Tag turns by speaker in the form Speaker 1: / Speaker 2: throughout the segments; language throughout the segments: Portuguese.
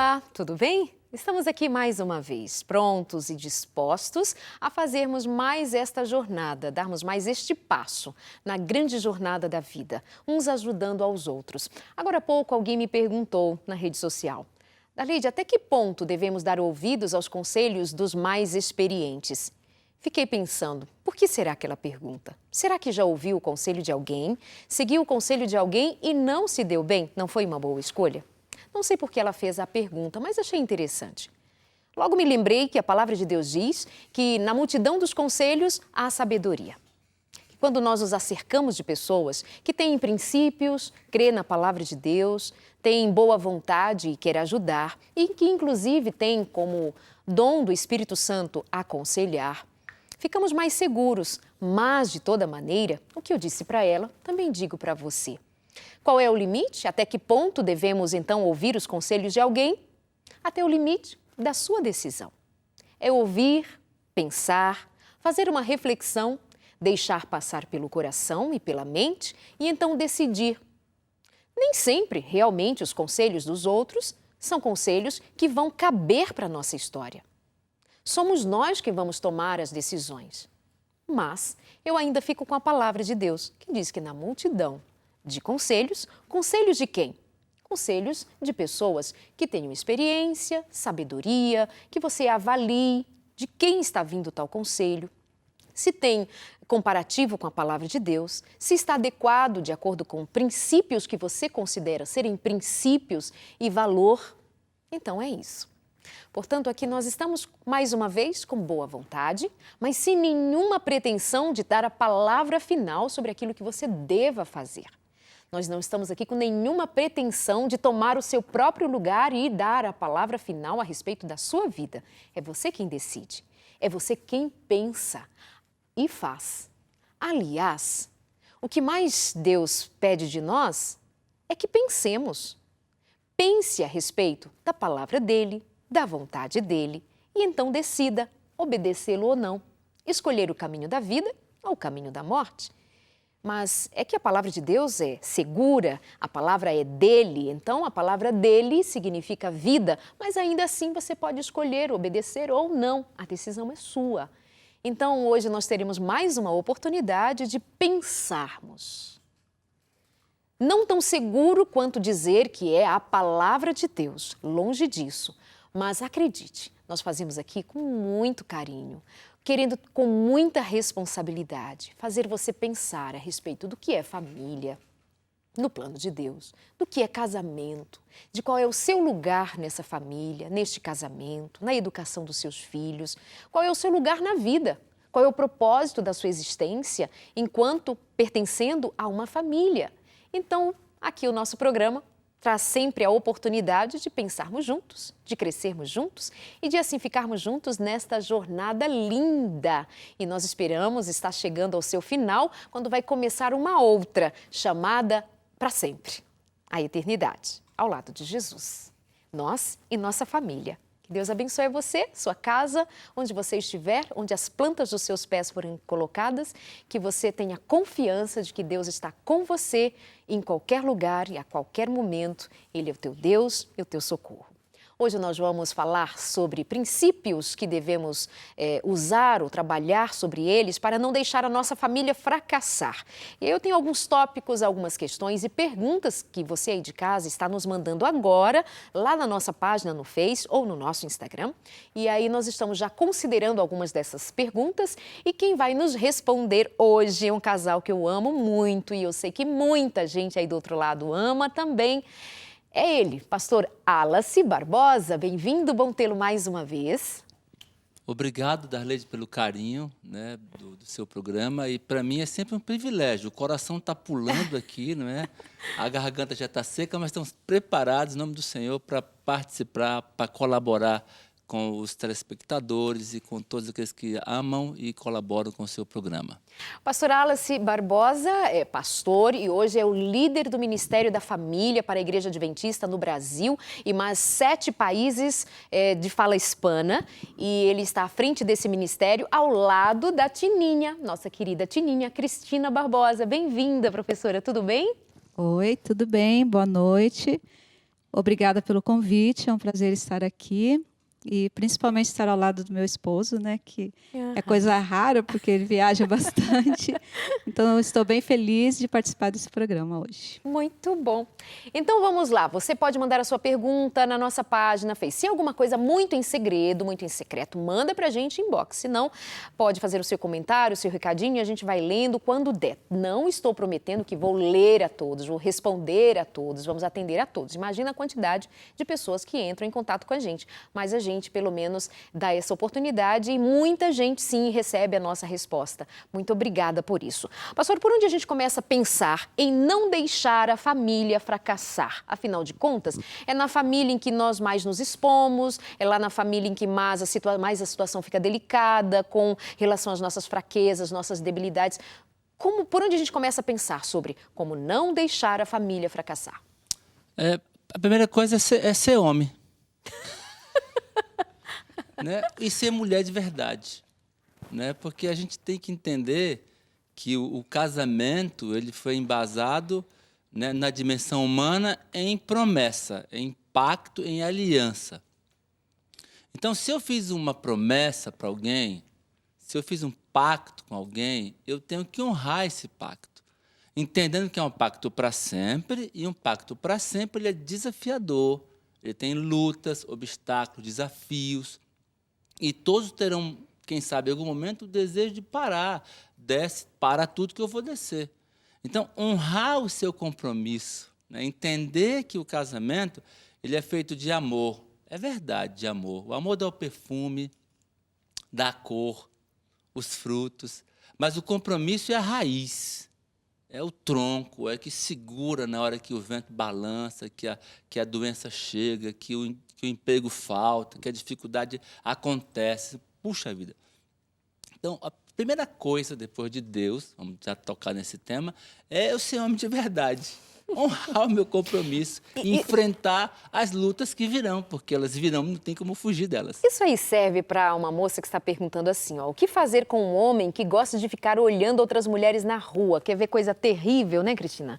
Speaker 1: Olá, tudo bem? Estamos aqui mais uma vez, prontos e dispostos a fazermos mais esta jornada, darmos mais este passo na grande jornada da vida, uns ajudando aos outros. Agora há pouco alguém me perguntou na rede social: Darleide, até que ponto devemos dar ouvidos aos conselhos dos mais experientes? Fiquei pensando, por que será aquela pergunta? Será que já ouviu o conselho de alguém, seguiu o conselho de alguém e não se deu bem? Não foi uma boa escolha? Não sei por que ela fez a pergunta, mas achei interessante. Logo me lembrei que a palavra de Deus diz que na multidão dos conselhos há sabedoria. Quando nós nos acercamos de pessoas que têm princípios, crê na palavra de Deus, têm boa vontade e quer ajudar, e que inclusive têm como dom do Espírito Santo aconselhar, ficamos mais seguros. Mas, de toda maneira, o que eu disse para ela, também digo para você. Qual é o limite? Até que ponto devemos, então, ouvir os conselhos de alguém? Até o limite da sua decisão. É ouvir, pensar, fazer uma reflexão, deixar passar pelo coração e pela mente e então decidir. Nem sempre, realmente, os conselhos dos outros são conselhos que vão caber para a nossa história. Somos nós que vamos tomar as decisões. Mas eu ainda fico com a palavra de Deus, que diz que na multidão de conselhos, conselhos de quem? Conselhos de pessoas que tenham experiência, sabedoria, que você avalie de quem está vindo tal conselho, se tem comparativo com a palavra de Deus, se está adequado de acordo com princípios que você considera serem princípios e valor. Então é isso. Portanto, aqui nós estamos, mais uma vez, com boa vontade, mas sem nenhuma pretensão de dar a palavra final sobre aquilo que você deva fazer. Nós não estamos aqui com nenhuma pretensão de tomar o seu próprio lugar e dar a palavra final a respeito da sua vida. É você quem decide, é você quem pensa e faz. Aliás, o que mais Deus pede de nós é que pensemos. Pense a respeito da palavra dele, da vontade dele, e então decida obedecê-lo ou não, escolher o caminho da vida ou o caminho da morte. Mas é que a palavra de Deus é segura, a palavra é dele, então a palavra dele significa vida, mas ainda assim você pode escolher obedecer ou não, a decisão é sua. Então hoje nós teremos mais uma oportunidade de pensarmos. Não tão seguro quanto dizer que é a palavra de Deus, longe disso. Mas acredite, nós fazemos aqui com muito carinho, querendo com muita responsabilidade fazer você pensar a respeito do que é família, no plano de Deus, do que é casamento, de qual é o seu lugar nessa família, neste casamento, na educação dos seus filhos, qual é o seu lugar na vida, qual é o propósito da sua existência enquanto pertencendo a uma família. Então, aqui o nosso programa traz sempre a oportunidade de pensarmos juntos, de crescermos juntos e de assim ficarmos juntos nesta jornada linda. E nós esperamos estar chegando ao seu final, quando vai começar uma outra, chamada para sempre, a eternidade, ao lado de Jesus. Nós e nossa família. Que Deus abençoe você, sua casa, onde você estiver, onde as plantas dos seus pés forem colocadas, que você tenha confiança de que Deus está com você em qualquer lugar e a qualquer momento. Ele é o teu Deus e o teu socorro. Hoje nós vamos falar sobre princípios que devemos usar ou trabalhar sobre eles para não deixar a nossa família fracassar. E eu tenho alguns tópicos, algumas questões e perguntas que você aí de casa está nos mandando agora, lá na nossa página no Face ou no nosso Instagram. E aí nós estamos já considerando algumas dessas perguntas e quem vai nos responder hoje é um casal que eu amo muito e eu sei que muita gente aí do outro lado ama também. É ele, pastor Wallace Barbosa. Bem-vindo, bom tê-lo mais uma vez.
Speaker 2: Obrigado, Darleide, pelo carinho, né, do seu programa. E para mim é sempre um privilégio. O coração está pulando aqui, não é? A garganta já está seca, mas estamos preparados, em nome do Senhor, para participar, para colaborar com os telespectadores e com todos aqueles que amam e colaboram com o seu programa.
Speaker 1: Pastor Wallace Barbosa é pastor e hoje é o líder do Ministério da Família para a Igreja Adventista no Brasil e mais 7 países de fala hispana. E ele está à frente desse ministério ao lado da Tininha, nossa querida Tininha, Cristina Barbosa. Bem-vinda, professora, tudo bem?
Speaker 3: Oi, tudo bem? Boa noite. Obrigada pelo convite, é um prazer estar aqui. E principalmente estar ao lado do meu esposo, né, que é coisa rara, porque ele viaja bastante. Então, eu estou bem feliz de participar desse programa hoje.
Speaker 1: Muito bom. Então vamos lá, você pode mandar a sua pergunta na nossa página Facebook. Se é alguma coisa muito em segredo, muito em secreto, manda pra gente inbox. Se não, pode fazer o seu comentário, o seu recadinho e a gente vai lendo quando der. Não estou prometendo que vou ler a todos, vou responder a todos, vamos atender a todos. Imagina a quantidade de pessoas que entram em contato com a gente, mas a gente pelo menos dá essa oportunidade e muita gente sim recebe a nossa resposta. Muito obrigada por isso. Pastor, por onde a gente começa a pensar em não deixar a família fracassar? Afinal de contas, é na família em que nós mais nos expomos, é lá na família em que mais a situação fica delicada com relação às nossas fraquezas, nossas debilidades. Por onde a gente começa a pensar sobre como não deixar a família fracassar?
Speaker 2: A primeira coisa é ser homem. Né? E ser mulher de verdade, né? Porque a gente tem que entender que o casamento ele foi embasado, né, na dimensão humana em promessa, em pacto, em aliança. Então, se eu fiz uma promessa para alguém, se eu fiz um pacto com alguém, eu tenho que honrar esse pacto, entendendo que é um pacto para sempre, e um pacto para sempre ele é desafiador, ele tem lutas, obstáculos, desafios. E todos terão, quem sabe, em algum momento, o desejo de parar. Desce, para tudo que eu vou descer. Então, honrar o seu compromisso, né? Entender que o casamento ele é feito de amor. É verdade, de amor. O amor dá o perfume, dá a cor, os frutos. Mas o compromisso é a raiz. É o tronco, é que segura na hora que o vento balança, que a doença chega, que o emprego falta, que a dificuldade acontece. Puxa vida. Então, a primeira coisa, depois de Deus, vamos já tocar nesse tema, é eu ser homem de verdade. Honrar o meu compromisso, enfrentar as lutas que virão, porque elas virão, não tem como fugir delas.
Speaker 1: Isso aí serve para uma moça que está perguntando assim, ó, o que fazer com um homem que gosta de ficar olhando outras mulheres na rua? Quer ver coisa terrível, né, Cristina?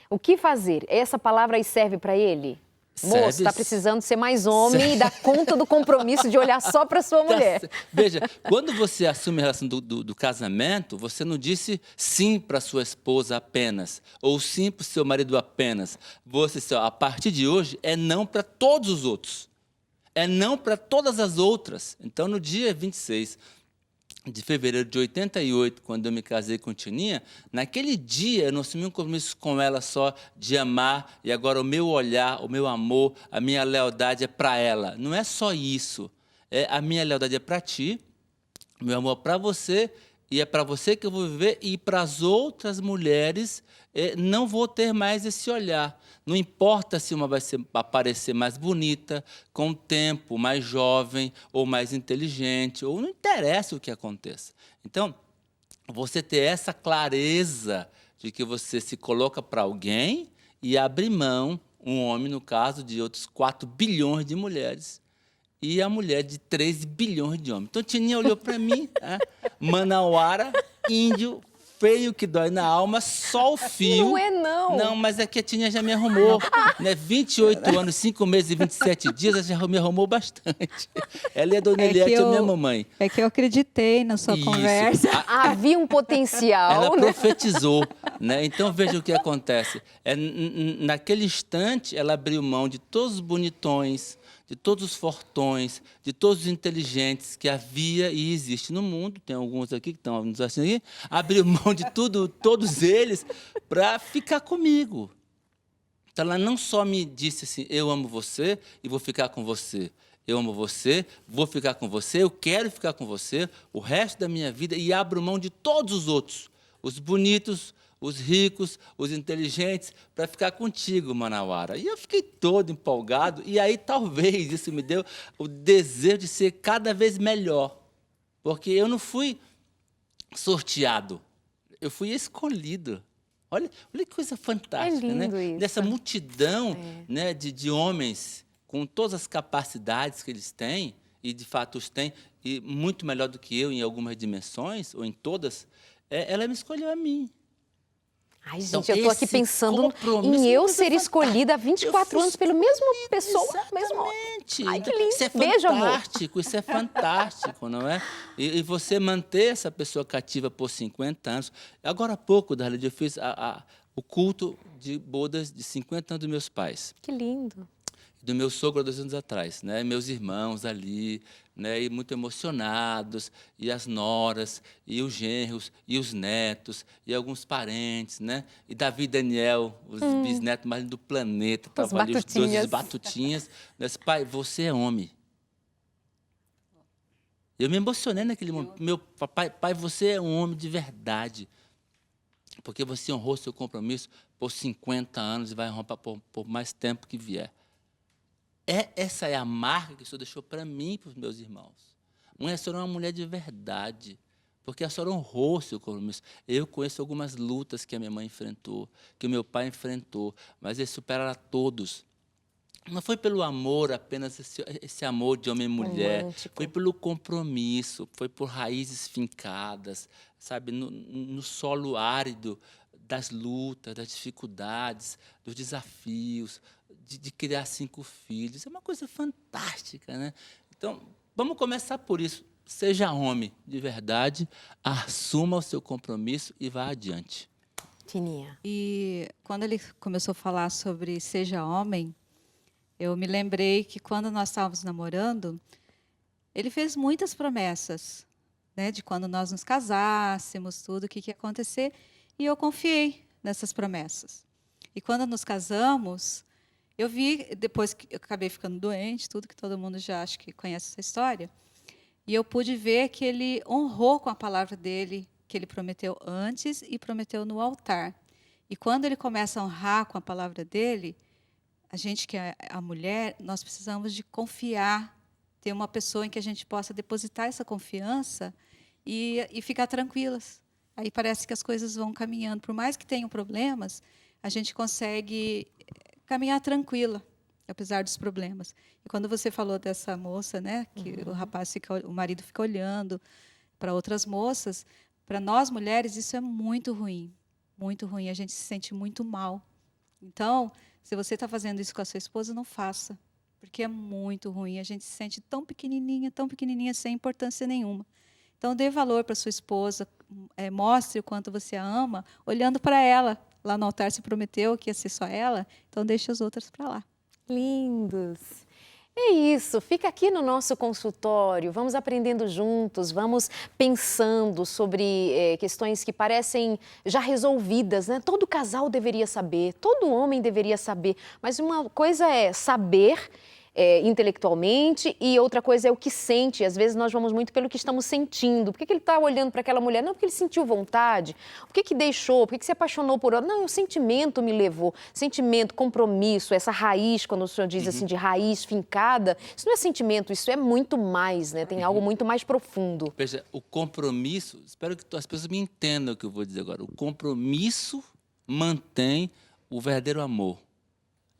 Speaker 1: O que fazer? Essa palavra aí serve para ele? Moço, está precisando ser mais homem e dar conta do compromisso de olhar só para sua mulher.
Speaker 2: Veja, quando você assume a relação do casamento, você não disse sim para sua esposa apenas, ou sim para o seu marido apenas. Você, a partir de hoje, é não para todos os outros. É não para todas as outras. Então, no dia 26 de fevereiro de 88, quando eu me casei com Tininha, naquele dia eu não assumi um compromisso com ela só de amar, e agora o meu olhar, o meu amor, a minha lealdade é para ela. Não é só isso. A minha lealdade é para ti, o meu amor é para você, e é para você que eu vou viver, e para as outras mulheres não vou ter mais esse olhar. Não importa se uma vai aparecer mais bonita, com o tempo, mais jovem ou mais inteligente, ou não interessa o que aconteça. Então, você ter essa clareza de que você se coloca para alguém e abre mão, um homem, no caso, de outros 4 bilhões de mulheres, e a mulher de 3 bilhões de homens. Então, Tininha olhou para mim, manauara, índio, feio que dói na alma, só o fio.
Speaker 1: Não é, não.
Speaker 2: Não, mas é que a Tininha já me arrumou. Né? 28 anos, 5 meses e 27 dias, ela já me arrumou bastante. Ela é a Dona Eliette, a minha mamãe.
Speaker 3: É que eu acreditei na sua conversa.
Speaker 1: Havia um potencial.
Speaker 2: Ela
Speaker 1: né?
Speaker 2: profetizou. Né? Então, veja o que acontece. Naquele instante, ela abriu mão de todos os bonitões, de todos os fortões, de todos os inteligentes que havia e existe no mundo, tem alguns aqui que estão nos assistindo aqui, abriu mão de tudo, todos eles, para ficar comigo. Então, ela não só me disse assim, eu amo você e vou ficar com você. Eu amo você, vou ficar com você, eu quero ficar com você o resto da minha vida e abro mão de todos os outros, os bonitos, os ricos, os inteligentes, para ficar contigo, Manauara. E eu fiquei todo empolgado, e aí talvez isso me deu o desejo de ser cada vez melhor, porque eu não fui sorteado, eu fui escolhido. Olha que coisa fantástica,
Speaker 1: É lindo
Speaker 2: né?
Speaker 1: isso.
Speaker 2: Dessa multidão né, de homens com todas as capacidades que eles têm, e de fato os têm, e muito melhor do que eu em algumas dimensões, ou em todas, ela me escolheu a mim.
Speaker 1: Ai,
Speaker 2: Então,
Speaker 1: gente, eu tô aqui
Speaker 2: esse
Speaker 1: pensando
Speaker 2: compromisso
Speaker 1: em
Speaker 2: é uma
Speaker 1: eu
Speaker 2: coisa
Speaker 1: ser escolhida há
Speaker 2: fantástica.
Speaker 1: 24 anos pela mesma pessoa, mesmo homem.
Speaker 2: Exatamente.
Speaker 1: Ai, que
Speaker 2: Então,
Speaker 1: lindo.
Speaker 2: isso é
Speaker 1: Beijo, amor.
Speaker 2: fantástico, isso é fantástico, não é? E você manter essa pessoa cativa por 50 anos. Agora há pouco, Darlene, eu fiz o culto de bodas de 50 anos dos meus pais.
Speaker 1: Que lindo.
Speaker 2: Do meu sogro há 2 anos atrás, né? Meus irmãos ali, né? E muito emocionados, e as noras, e os genros, e os netos, e alguns parentes, né? E Davi e Daniel, os bisnetos mais do planeta,
Speaker 1: Os
Speaker 2: estavam ali os dois, os
Speaker 1: batutinhas.
Speaker 2: batutinhas. Mas, pai, você é homem. Eu me emocionei naquele momento. Meu pai, você é um homem de verdade, porque você honrou seu compromisso por 50 anos e vai honrar por mais tempo que vier. Essa é a marca que o Senhor deixou para mim e para os meus irmãos. A senhora é uma mulher de verdade, porque a senhora honrou seu compromisso. Eu conheço algumas lutas que a minha mãe enfrentou, que o meu pai enfrentou, mas eles superaram a todos. Não foi pelo amor, apenas esse amor de homem e mulher,
Speaker 1: Romântico.
Speaker 2: foi pelo compromisso, foi por raízes fincadas, sabe, no solo árido das lutas, das dificuldades, dos desafios, de criar 5 filhos. É uma coisa fantástica, né? Então, vamos começar por isso. Seja homem de verdade, assuma o seu compromisso e vá adiante.
Speaker 1: Tininha.
Speaker 3: E quando ele começou a falar sobre seja homem, eu me lembrei que quando nós estávamos namorando, ele fez muitas promessas, né, de quando nós nos casássemos, tudo o que ia acontecer, e eu confiei nessas promessas. E quando nos casamos, eu vi, depois que eu acabei ficando doente, tudo que todo mundo já acho que conhece essa história, e eu pude ver que ele honrou com a palavra dele, que ele prometeu antes e prometeu no altar. E quando ele começa a honrar com a palavra dele, a gente que é a mulher, nós precisamos de confiar, ter uma pessoa em que a gente possa depositar essa confiança e ficar tranquilas. Aí parece que as coisas vão caminhando. Por mais que tenham problemas, a gente consegue caminhar tranquila, apesar dos problemas. E quando você falou dessa moça, né, que o marido fica olhando para outras moças, para nós mulheres isso é muito ruim, muito ruim. A gente se sente muito mal. Então, se você está fazendo isso com a sua esposa, não faça, porque é muito ruim. A gente se sente tão pequenininha, sem importância nenhuma. Então, dê valor para sua esposa, mostre o quanto você a ama, olhando para ela. Lá no altar se prometeu que ia ser só ela, então deixe as outras para lá.
Speaker 1: Lindos. É isso, fica aqui no nosso consultório, vamos aprendendo juntos, vamos pensando sobre questões que parecem já resolvidas, né? Todo casal deveria saber, todo homem deveria saber, mas uma coisa é saber intelectualmente e outra coisa é o que sente. Às vezes nós vamos muito pelo que estamos sentindo. Por que ele está olhando para aquela mulher? Não, porque ele sentiu vontade. Por que deixou? Por que se apaixonou por ela? Não, o sentimento me levou. Sentimento, compromisso, essa raiz, quando o senhor diz assim, de raiz fincada, isso não é sentimento, isso é muito mais, né? Tem algo muito mais profundo.
Speaker 2: Veja, o compromisso, espero que as pessoas me entendam o que eu vou dizer agora. O compromisso mantém o verdadeiro amor.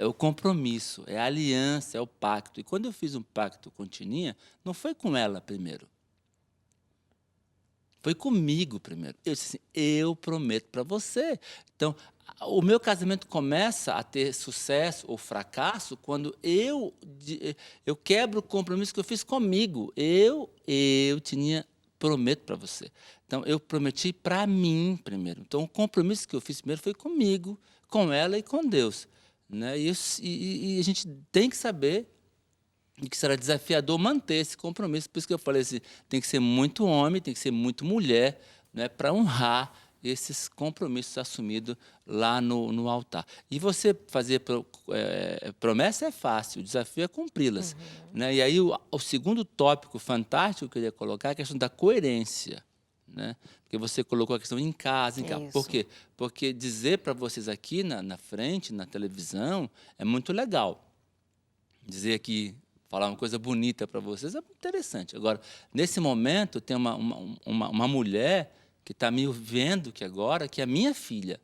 Speaker 2: É o compromisso, é a aliança, é o pacto. E quando eu fiz um pacto com Tininha, não foi com ela primeiro. Foi comigo primeiro. Eu disse assim, eu prometo para você. Então, o meu casamento começa a ter sucesso ou fracasso quando eu quebro o compromisso que eu fiz comigo. Eu, Tininha, prometo para você. Então, eu prometi para mim primeiro. Então, o compromisso que eu fiz primeiro foi comigo, com ela e com Deus. Né? E a gente tem que saber que será desafiador manter esse compromisso. Por isso que eu falei assim, tem que ser muito homem, tem que ser muito mulher, né, para honrar esses compromissos assumidos lá no altar. E você fazer promessa é fácil, o desafio é cumpri-las. Né? E aí o segundo tópico fantástico que eu queria colocar é a questão da coerência. Né? Porque você colocou a questão em casa. Por quê? Porque dizer para vocês aqui na frente, na televisão, é muito legal. Dizer aqui, falar uma coisa bonita para vocês é muito interessante. Agora, nesse momento, tem uma mulher que está me vendo que agora, que é minha filha.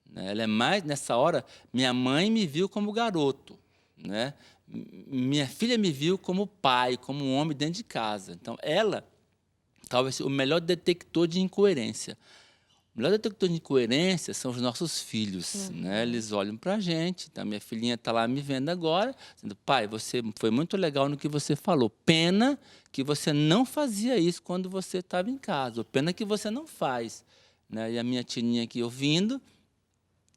Speaker 2: Né? Ela é mais, nessa hora, minha mãe me viu como garoto. Né? Minha filha me viu como pai, como um homem dentro de casa. Então, ela talvez o melhor detector de incoerência. O melhor detector de incoerência são os nossos filhos, né? Eles olham para a gente. Então, minha filhinha está lá me vendo agora, dizendo, pai, você foi muito legal no que você falou. Pena que você não fazia isso quando você estava em casa. Ou pena que você não faz. Né? E a minha tininha aqui ouvindo,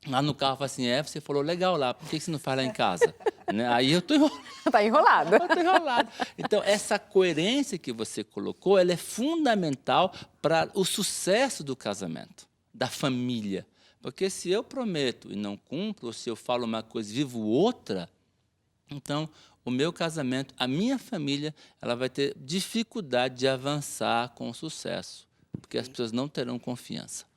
Speaker 2: lá no carro, fala assim, você falou legal lá, por que você não faz lá em casa? Né? Aí eu estou enrolado.
Speaker 1: Está enrolado.
Speaker 2: Eu tô enrolado. Então, essa coerência que você colocou, ela é fundamental para o sucesso do casamento, da família. Porque se eu prometo e não cumpro, ou se eu falo uma coisa e vivo outra, então o meu casamento, a minha família, ela vai ter dificuldade de avançar com sucesso, porque as pessoas não terão confiança.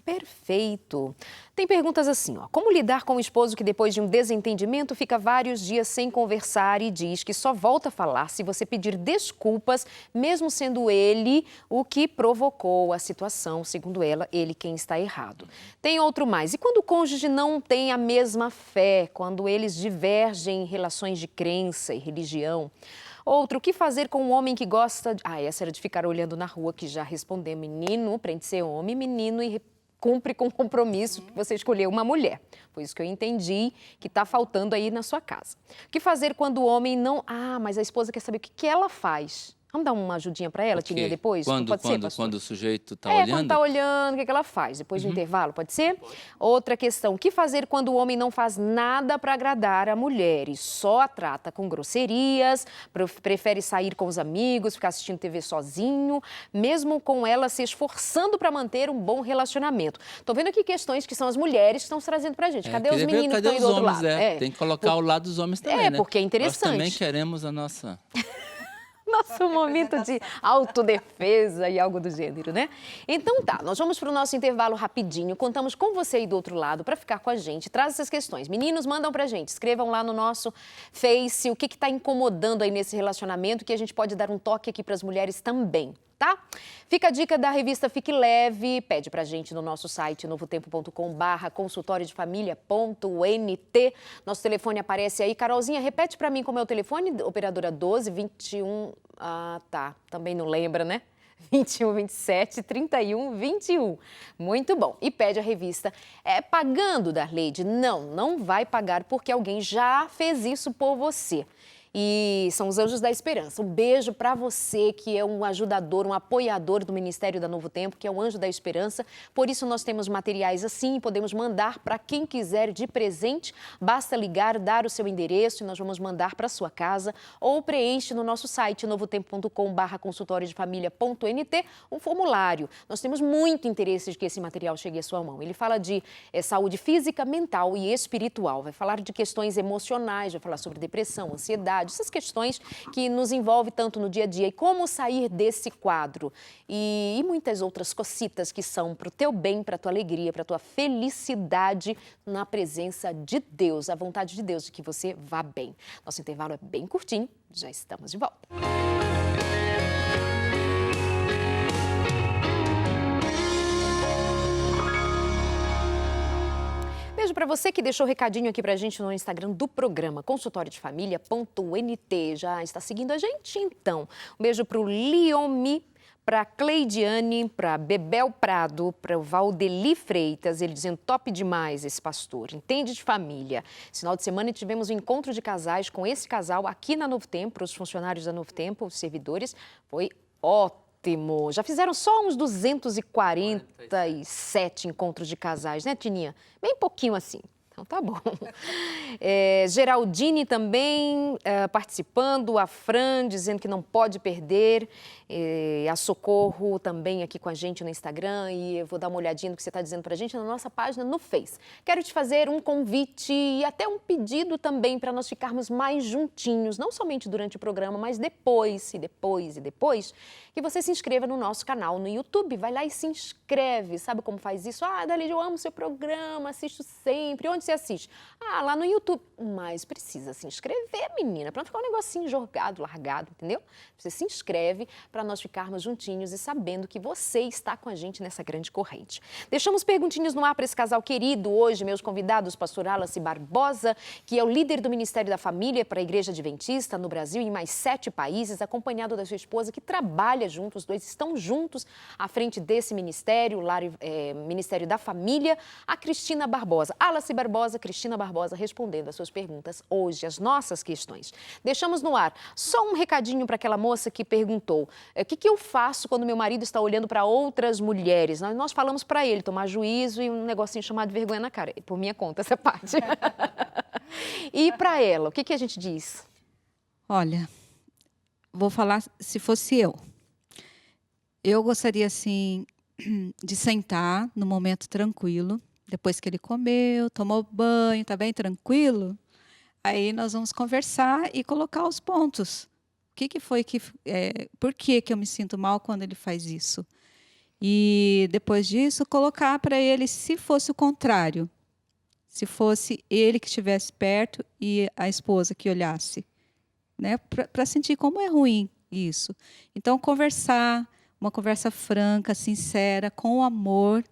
Speaker 1: Perfeito. Tem perguntas assim, ó. Como lidar com o esposo que depois de um desentendimento fica vários dias sem conversar e diz que só volta a falar se você pedir desculpas, mesmo sendo ele o que provocou a situação, segundo ela, ele quem está errado. Tem outro mais. E quando o cônjuge não tem a mesma fé, quando eles divergem em relações de crença e religião? Outro, o que fazer com um homem que gosta... essa era de ficar olhando na rua, que já respondeu. Menino, aprende a ser homem, menino, e cumpre com o compromisso que você escolheu uma mulher. Foi isso que eu entendi que está faltando aí na sua casa. O que fazer quando o homem não... mas a esposa quer saber o que ela faz. Vamos dar uma ajudinha para ela, Tininha, depois?
Speaker 2: Quando o sujeito está olhando?
Speaker 1: Quando está olhando, o que ela faz? Depois do intervalo, pode ser? Outra questão, o que fazer quando o homem não faz nada para agradar a mulher e só a trata com grosserias, prefere sair com os amigos, ficar assistindo TV sozinho, mesmo com ela se esforçando para manter um bom relacionamento? Estou vendo aqui questões que são as mulheres que estão trazendo para a gente. Cadê os meninos que estão aí do outro lado?
Speaker 2: Tem que colocar ao lado dos homens também, né?
Speaker 1: Porque é interessante.
Speaker 2: Nós também queremos a nossa...
Speaker 1: Nosso momento de autodefesa e algo do gênero, né? Então tá, nós vamos para o nosso intervalo rapidinho. Contamos com você aí do outro lado para ficar com a gente. Traz essas questões. Meninos, mandam pra gente. Escrevam lá no nosso Face o que está incomodando aí nesse relacionamento, que a gente pode dar um toque aqui para as mulheres também. Tá? Fica a dica da revista Fique Leve, pede pra gente no nosso site novotempo.com/consultoriodefamilia.nt. Nosso telefone aparece aí. Carolzinha, repete pra mim como é o telefone, operadora 12 21... tá, também não lembra, né? 21 27 31 21. Muito bom. E pede a revista. Pagando, Darleide? Não vai pagar porque alguém já fez isso por você. E são os Anjos da Esperança. Um beijo para você que é um ajudador, um apoiador do Ministério da Novo Tempo, que é o Anjo da Esperança. Por isso nós temos materiais assim e podemos mandar para quem quiser de presente. Basta ligar, dar o seu endereço e nós vamos mandar para sua casa ou preenche no nosso site novotempo.com/consultoriodefamilia.nt um formulário. Nós temos muito interesse de que esse material chegue à sua mão. Ele fala de saúde física, mental e espiritual. Vai falar de questões emocionais, vai falar sobre depressão, ansiedade, essas questões que nos envolvem tanto no dia a dia e como sair desse quadro e muitas outras cocitas que são para o teu bem, para a tua alegria, para a tua felicidade na presença de Deus, a vontade de Deus de que você vá bem. Nosso intervalo é bem curtinho, já estamos de volta. Beijo para você que deixou recadinho aqui pra gente no Instagram do programa, consultoriodefamilia.nt. Já está seguindo a gente, então. Um beijo pro Liomi, para Cleidiane, para Bebel Prado, para o Valdeli Freitas, ele dizendo top demais esse pastor, entende de família. Esse final de semana tivemos um encontro de casais com esse casal aqui na Novo Tempo, os funcionários da Novo Tempo, os servidores, foi ótimo. Já fizeram só uns 247 encontros de casais, né, Tininha? Bem pouquinho assim. Então tá bom. Geraldine também participando, a Fran dizendo que não pode perder, a Socorro também aqui com a gente no Instagram e eu vou dar uma olhadinha no que você está dizendo para a gente na nossa página no Face. Quero te fazer um convite e até um pedido também para nós ficarmos mais juntinhos, não somente durante o programa, mas depois, que você se inscreva no nosso canal no YouTube. Vai lá e se inscreve. Sabe como faz isso? Darleide, eu amo seu programa, assisto sempre. Onde você assiste? Ah, lá no YouTube. Mas precisa se inscrever, menina, para não ficar um negocinho jogado, largado, entendeu? Você se inscreve para nós ficarmos juntinhos e sabendo que você está com a gente nessa grande corrente. Deixamos perguntinhas no ar para esse casal querido. Hoje, meus convidados, pastor Wallace Barbosa, que é o líder do Ministério da Família para a Igreja Adventista no Brasil e em mais 7 países, acompanhado da sua esposa, que trabalha junto, os dois estão juntos à frente desse ministério, Ministério da Família, a Cristina Barbosa. Wallace Barbosa, Cristina Barbosa, respondendo às suas perguntas hoje, as nossas questões. Deixamos no ar só um recadinho para aquela moça que perguntou: o que eu faço quando meu marido está olhando para outras mulheres? Nós falamos para ele tomar juízo e um negocinho chamado vergonha na cara. Por minha conta, essa parte. E para ela, o que a gente diz?
Speaker 3: Olha, vou falar se fosse eu. Eu gostaria, assim, de sentar no momento tranquilo, depois que ele comeu, tomou banho, está bem tranquilo. Aí nós vamos conversar e colocar os pontos. O que foi por que eu me sinto mal quando ele faz isso? E depois disso, colocar para ele, se fosse o contrário, se fosse ele que estivesse perto e a esposa que olhasse, né? Para sentir como é ruim isso. Então, conversar, uma conversa franca, sincera, com amor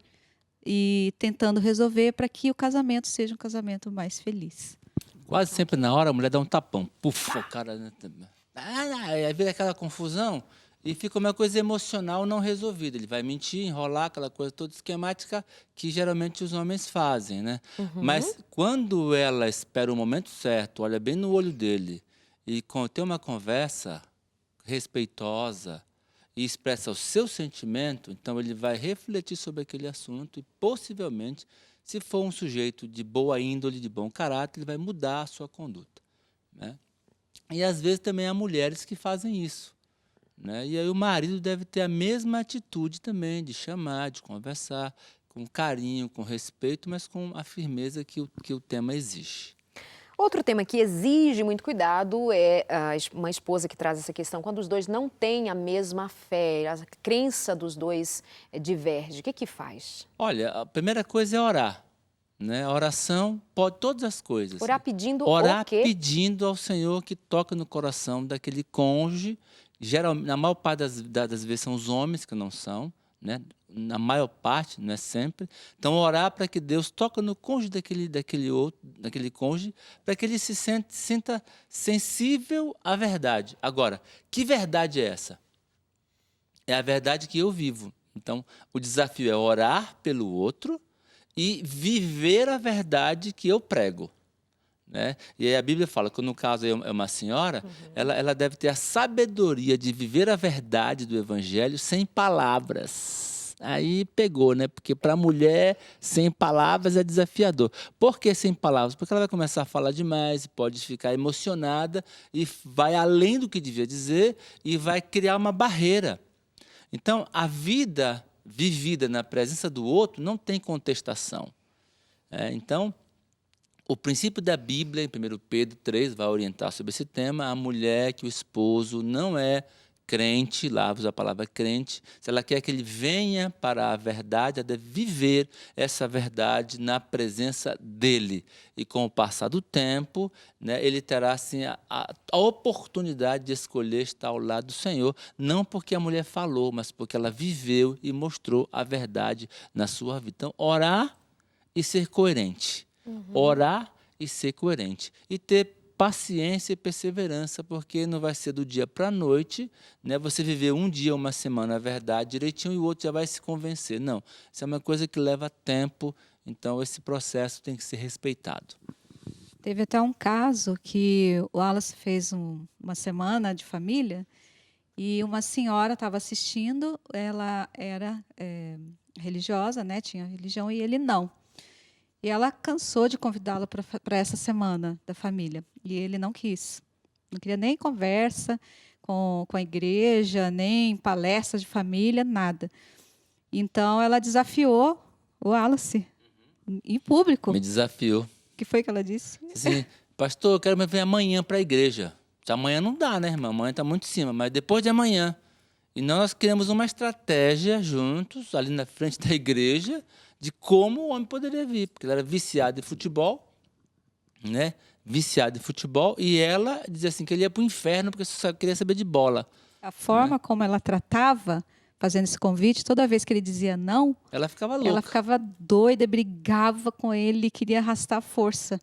Speaker 3: e tentando resolver para que o casamento seja um casamento mais feliz.
Speaker 2: Quase sempre na hora a mulher dá um tapão. Puf, o cara... Aí vira aquela confusão e fica uma coisa emocional não resolvida. Ele vai mentir, enrolar, aquela coisa toda esquemática que geralmente os homens fazem, né? Mas quando ela espera o momento certo, olha bem no olho dele e tem uma conversa respeitosa e expressa o seu sentimento, então ele vai refletir sobre aquele assunto e possivelmente, se for um sujeito de boa índole, de bom caráter, ele vai mudar a sua conduta, né? E às vezes também há mulheres que fazem isso, né? E aí o marido deve ter a mesma atitude também, de chamar, de conversar, com carinho, com respeito, mas com a firmeza que o tema exige.
Speaker 1: Outro tema que exige muito cuidado é uma esposa que traz essa questão quando os dois não têm a mesma fé, a crença dos dois diverge. O que faz?
Speaker 2: Olha, a primeira coisa é orar, né? A oração pode todas as coisas.
Speaker 1: Orar pedindo
Speaker 2: orar
Speaker 1: o quê?
Speaker 2: Pedindo ao Senhor que toque no coração daquele cônjuge. Geralmente, na maior parte das vezes são os homens que não são, né? Na maior parte, não é sempre. Então, orar para que Deus toque no cônjuge daquele cônjuge, para que ele se sinta sensível à verdade. Agora, que verdade é essa? É a verdade que eu vivo. Então, o desafio é orar pelo outro e viver a verdade que eu prego, né? E aí a Bíblia fala que, no caso, é uma senhora, ela deve ter a sabedoria de viver a verdade do Evangelho sem palavras. Aí pegou, né? Porque para a mulher, sem palavras é desafiador. Por que sem palavras? Porque ela vai começar a falar demais, pode ficar emocionada e vai além do que devia dizer e vai criar uma barreira. Então, a vida vivida na presença do outro não tem contestação. Então, o princípio da Bíblia, em 1 Pedro 3, vai orientar sobre esse tema. A mulher que o esposo não é crente, lá usa a palavra crente, se ela quer que ele venha para a verdade, ela deve viver essa verdade na presença dele. E com o passar do tempo, né, ele terá assim, a oportunidade de escolher estar ao lado do Senhor, não porque a mulher falou, mas porque ela viveu e mostrou a verdade na sua vida. Então, orar e ser coerente. Orar e ser coerente. E ter paciência e perseverança, porque não vai ser do dia para a noite, né? Você viver um dia, uma semana a verdade direitinho e o outro já vai se convencer. Não, isso é uma coisa que leva tempo, então esse processo tem que ser respeitado.
Speaker 3: Teve até um caso que o Wallace fez uma semana de família e uma senhora estava assistindo, ela era religiosa, né? Tinha religião e ele não. E ela cansou de convidá-lo para essa semana da família. E ele não quis. Não queria nem conversa com a igreja, nem palestra de família, nada. Então, ela desafiou o Wallace em público.
Speaker 2: Me desafiou.
Speaker 3: O que foi que ela disse?
Speaker 2: Assim, pastor, eu quero vir amanhã para a igreja. Amanhã não dá, né, irmã? Amanhã está muito em cima, mas depois de amanhã. E nós criamos uma estratégia juntos, ali na frente da igreja, de como o homem poderia vir, porque ele era viciado em futebol, né? Viciado em futebol, e ela dizia assim que ele ia para o inferno porque só queria saber de bola.
Speaker 3: A forma como ela tratava, fazendo esse convite, toda vez que ele dizia não,
Speaker 2: Ela ficava louca.
Speaker 3: ela ficava doida, brigava com ele, queria arrastar força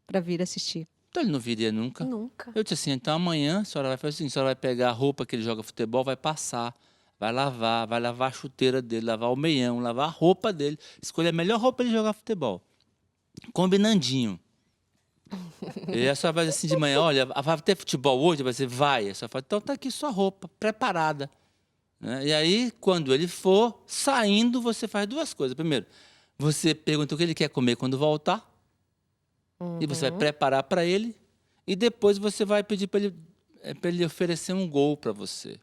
Speaker 3: para vir assistir.
Speaker 2: Então ele não viria nunca.
Speaker 1: Nunca.
Speaker 2: Eu disse assim, então amanhã a senhora vai fazer assim, a senhora vai pegar a roupa que ele joga futebol, vai passar, vai lavar a chuteira dele, lavar o meião, lavar a roupa dele, escolher a melhor roupa de jogar futebol. Combinandinho. E a senhora vai dizer assim de manhã, olha, vai ter futebol hoje? Vai dizer, vai. A senhora fala, então tá aqui sua roupa, preparada. Né? E aí, quando ele for saindo, você faz duas coisas. Primeiro, você pergunta o que ele quer comer quando voltar, e você vai preparar para ele, e depois você vai pedir para ele oferecer um gol para você.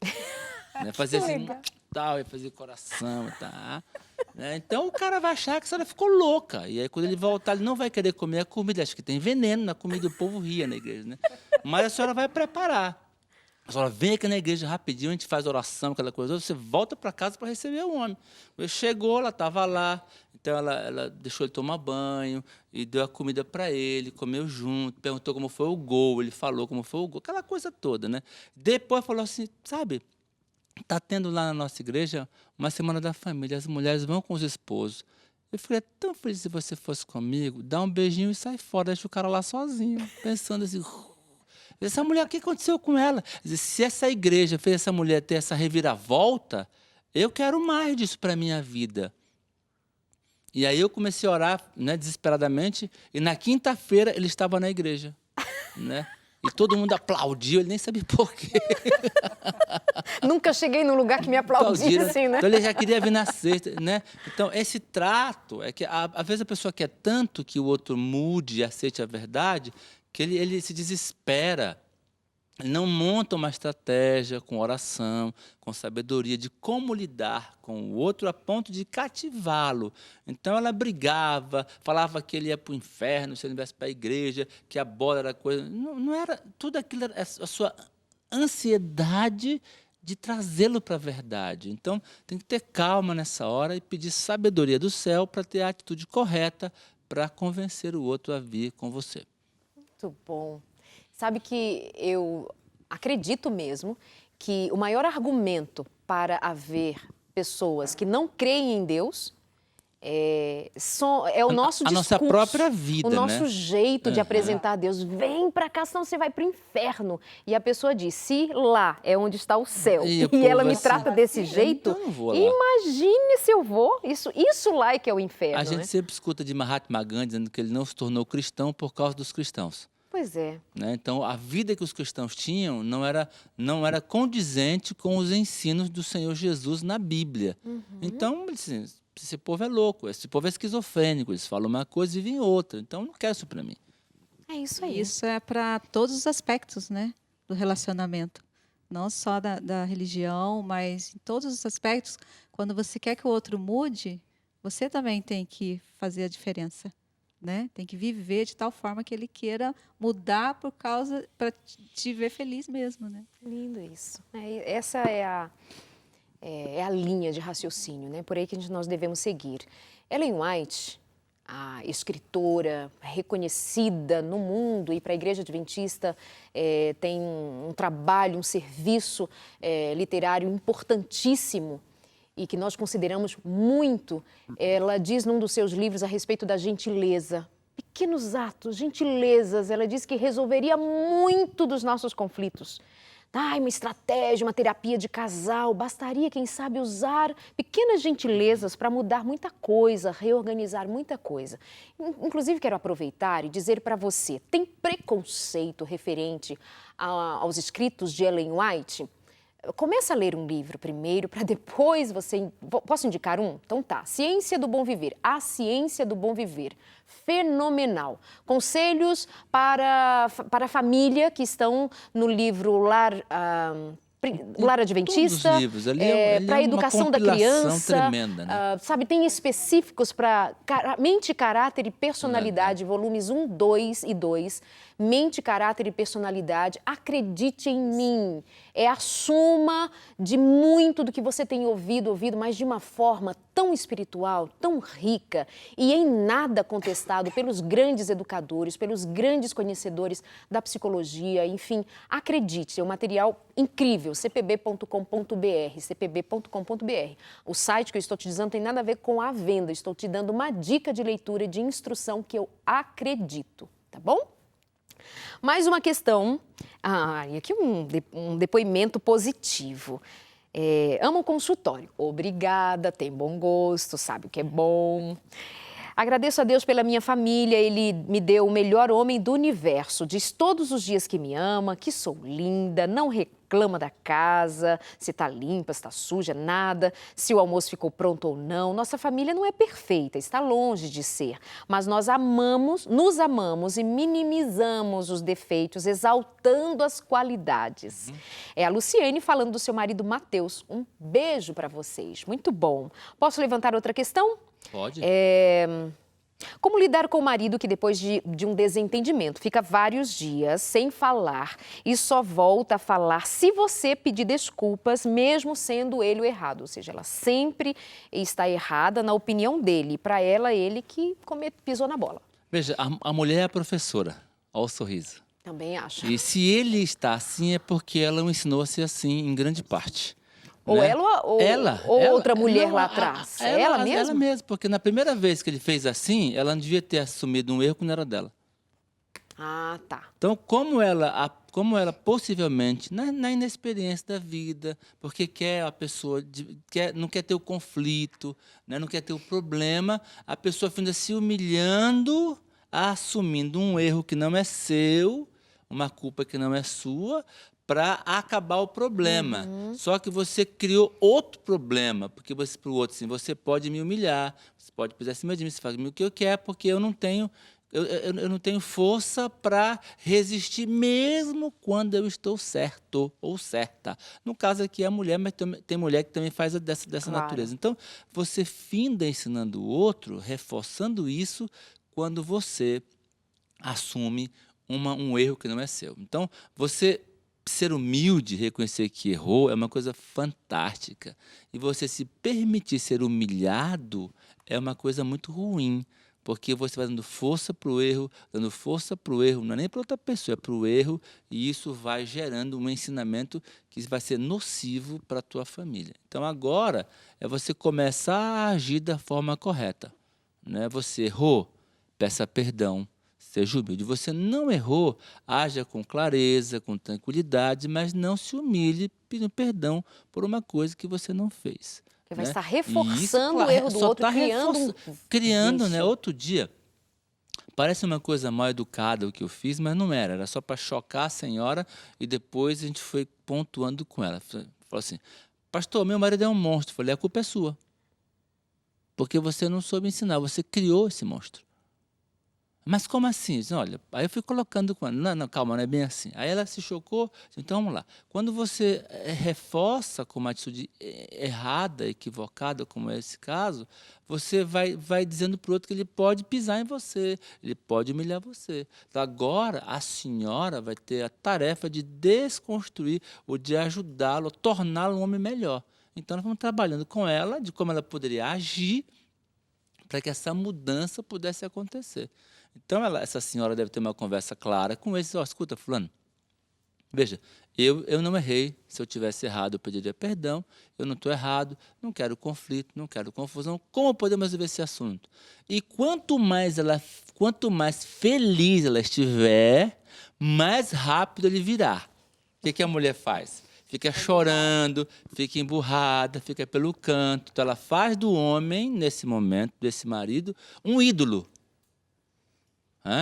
Speaker 2: Né? Fazer assim, tal, e fazer coração, tá? Né? Então o cara vai achar que a senhora ficou louca. E aí, quando ele voltar, ele não vai querer comer a comida. Acho que tem veneno na comida, o povo ria na igreja, né? Mas a senhora vai preparar. A senhora vem aqui na igreja rapidinho, a gente faz oração, aquela coisa, você volta para casa para receber o homem. Ele chegou, ela estava lá, então ela deixou ele tomar banho e deu a comida para ele, comeu junto, perguntou como foi o gol, ele falou como foi o gol, aquela coisa toda, né? Depois falou assim, sabe, está tendo lá na nossa igreja uma semana da família, as mulheres vão com os esposos. Eu ficaria tão feliz se você fosse comigo, dá um beijinho e sai fora, deixa o cara lá sozinho, pensando assim... Essa mulher, o que aconteceu com ela? Se essa igreja fez essa mulher ter essa reviravolta, eu quero mais disso para a minha vida. E aí eu comecei a orar, né, desesperadamente, e na quinta-feira ele estava na igreja. Né? E todo mundo aplaudiu, ele nem sabia por quê.
Speaker 1: Nunca cheguei num lugar que me aplaudia assim, né?
Speaker 2: Então ele já queria vir na sexta, né? Então esse trato, é que às vezes a pessoa quer tanto que o outro mude e aceite a verdade, que ele se desespera, ele não monta uma estratégia com oração, com sabedoria de como lidar com o outro a ponto de cativá-lo. Então ela brigava, falava que ele ia para o inferno se ele não viesse para a igreja, que a bola era coisa... Não era... Tudo aquilo era a sua ansiedade de trazê-lo para a verdade. Então tem que ter calma nessa hora e pedir sabedoria do céu para ter a atitude correta para convencer o outro a vir com você.
Speaker 1: Muito bom. Sabe que eu acredito mesmo que o maior argumento para haver pessoas que não creem em Deus é o nosso discurso.
Speaker 2: A nossa própria vida,
Speaker 1: o nosso
Speaker 2: né?
Speaker 1: jeito de apresentar a Deus. Vem para cá, senão você vai para o inferno. E a pessoa diz, se lá é onde está o céu e ela me trata desse jeito,
Speaker 2: então eu não vou lá.
Speaker 1: Imagine se eu vou. Isso lá é que é o inferno.
Speaker 2: A gente
Speaker 1: né?
Speaker 2: sempre escuta de Mahatma Gandhi dizendo que ele não se tornou cristão por causa dos cristãos.
Speaker 1: Pois é.
Speaker 2: Né? Então, a vida que os cristãos tinham não era condizente com os ensinos do Senhor Jesus na Bíblia. Então, assim, esse povo é louco, esse povo é esquizofrênico, eles falam uma coisa e vivem outra. Então, eu não quero isso para mim.
Speaker 1: É isso aí.
Speaker 3: Isso é para todos os aspectos, né, do relacionamento. Não só da religião, mas em todos os aspectos. Quando você quer que o outro mude, você também tem que fazer a diferença. Né? Tem que viver de tal forma que ele queira mudar para te ver feliz mesmo, né?
Speaker 1: Lindo isso. Essa é a linha de raciocínio, né? Por aí que nós devemos seguir. Ellen White, a escritora reconhecida no mundo e para a Igreja Adventista tem um trabalho, um serviço literário importantíssimo e que nós consideramos muito. Ela diz num dos seus livros a respeito da gentileza. Pequenos atos, gentilezas. Ela diz que resolveria muito dos nossos conflitos. Uma estratégia, uma terapia de casal. Bastaria, quem sabe, usar pequenas gentilezas para mudar muita coisa, reorganizar muita coisa. Inclusive, quero aproveitar e dizer para você, tem preconceito referente aos escritos de Ellen White? Começa a ler um livro primeiro, para depois você... Posso indicar um? Então tá. Ciência do Bom Viver. A Ciência do Bom Viver. Fenomenal. Conselhos para a família que estão no livro Lar Adventista.
Speaker 2: Todos os livros.
Speaker 1: Para a educação da criança.
Speaker 2: Tremenda, né?
Speaker 1: Tem específicos para mente, caráter e personalidade, volumes 1, 2 e 2. mente, caráter e personalidade. Acredite em mim. É a soma de muito do que você tem ouvido, mas de uma forma tão espiritual, tão rica e em nada contestado pelos grandes educadores, pelos grandes conhecedores da psicologia, enfim. Acredite, é um material incrível, cpb.com.br, cpb.com.br. O site que eu estou te dizendo tem nada a ver com a venda, estou te dando uma dica de leitura, de instrução que eu acredito, tá bom? Mais uma questão, e aqui um depoimento positivo. Amo o consultório, obrigada, tem bom gosto, sabe o que é bom. Agradeço a Deus pela minha família, Ele me deu o melhor homem do universo. Diz todos os dias que me ama, que sou linda, não reclama da casa, se está limpa, se está suja, nada, se o almoço ficou pronto ou não. Nossa família não é perfeita, está longe de ser, mas nós amamos, nos amamos e minimizamos os defeitos, exaltando as qualidades. É a Luciene falando do seu marido Matheus. Um beijo para vocês, muito bom. Posso levantar outra questão?
Speaker 2: Pode.
Speaker 1: Como lidar com o marido que depois de um desentendimento fica vários dias sem falar e só volta a falar se você pedir desculpas, mesmo sendo ele o errado? Ou seja, ela sempre está errada na opinião dele. Para ela, ele que pisou na bola.
Speaker 2: Veja, a mulher é a professora. Olha o sorriso.
Speaker 1: Também acho.
Speaker 2: E se ele está assim, é porque ela o ensinou a ser assim, em grande parte.
Speaker 1: Ou
Speaker 2: né?
Speaker 1: ela ou outra mulher lá atrás? Ela mesma?
Speaker 2: Ela mesma, porque na primeira vez que ele fez assim, ela não devia ter assumido um erro que não era dela.
Speaker 1: Ah, tá.
Speaker 2: Então, como ela possivelmente, na inexperiência da vida, porque quer a pessoa, não quer ter o conflito, né, não quer ter o problema, a pessoa finda se humilhando, assumindo um erro que não é seu, uma culpa que não é sua, para acabar o problema. Só que você criou outro problema, porque você para o outro assim, você pode me humilhar, você pode pisar acima de mim, você faz o que eu quero, porque eu não tenho força para resistir, mesmo quando eu estou certo ou certa. No caso aqui é a mulher, mas tem mulher que também faz dessa claro. Natureza. Então, você finda ensinando o outro, reforçando isso, quando você assume um erro que não é seu. Então, você ser humilde, reconhecer que errou, é uma coisa fantástica. E você se permitir ser humilhado é uma coisa muito ruim, porque você vai dando força para o erro, não é nem para outra pessoa, é para o erro, e isso vai gerando um ensinamento que vai ser nocivo para a tua família. Então, agora, é você começar a agir da forma correta. Né? Você errou, peça perdão. Seja humilde. Você não errou, haja com clareza, com tranquilidade, mas não se humilhe pedindo perdão por uma coisa que você não fez.
Speaker 1: Porque vai estar reforçando o erro do outro,
Speaker 2: criando, né? Outro dia, parece uma coisa mal educada o que eu fiz, mas não era. Era só para chocar a senhora e depois a gente foi pontuando com ela. Falou assim, pastor, meu marido é um monstro. Eu falei, a culpa é sua. Porque você não soube ensinar, você criou esse monstro. Mas como assim? Olha, aí eu fui colocando com ela. Não, calma, não é bem assim. Aí ela se chocou. Então, vamos lá. Quando você reforça com uma atitude errada, equivocada, como é esse caso, você vai dizendo para o outro que ele pode pisar em você, ele pode humilhar você. Então, agora, a senhora vai ter a tarefa de desconstruir ou de ajudá-lo, torná-lo um homem melhor. Então, nós vamos trabalhando com ela, de como ela poderia agir para que essa mudança pudesse acontecer. Então, essa senhora deve ter uma conversa clara com ele. Escuta, fulano, veja, eu não errei. Se eu tivesse errado, eu pediria perdão. Eu não estou errado, não quero conflito, não quero confusão. Como podemos resolver esse assunto? E quanto mais feliz ela estiver, mais rápido ele virá. O que a mulher faz? Fica chorando, fica emburrada, fica pelo canto. Então, ela faz do homem, nesse momento, desse marido, um ídolo.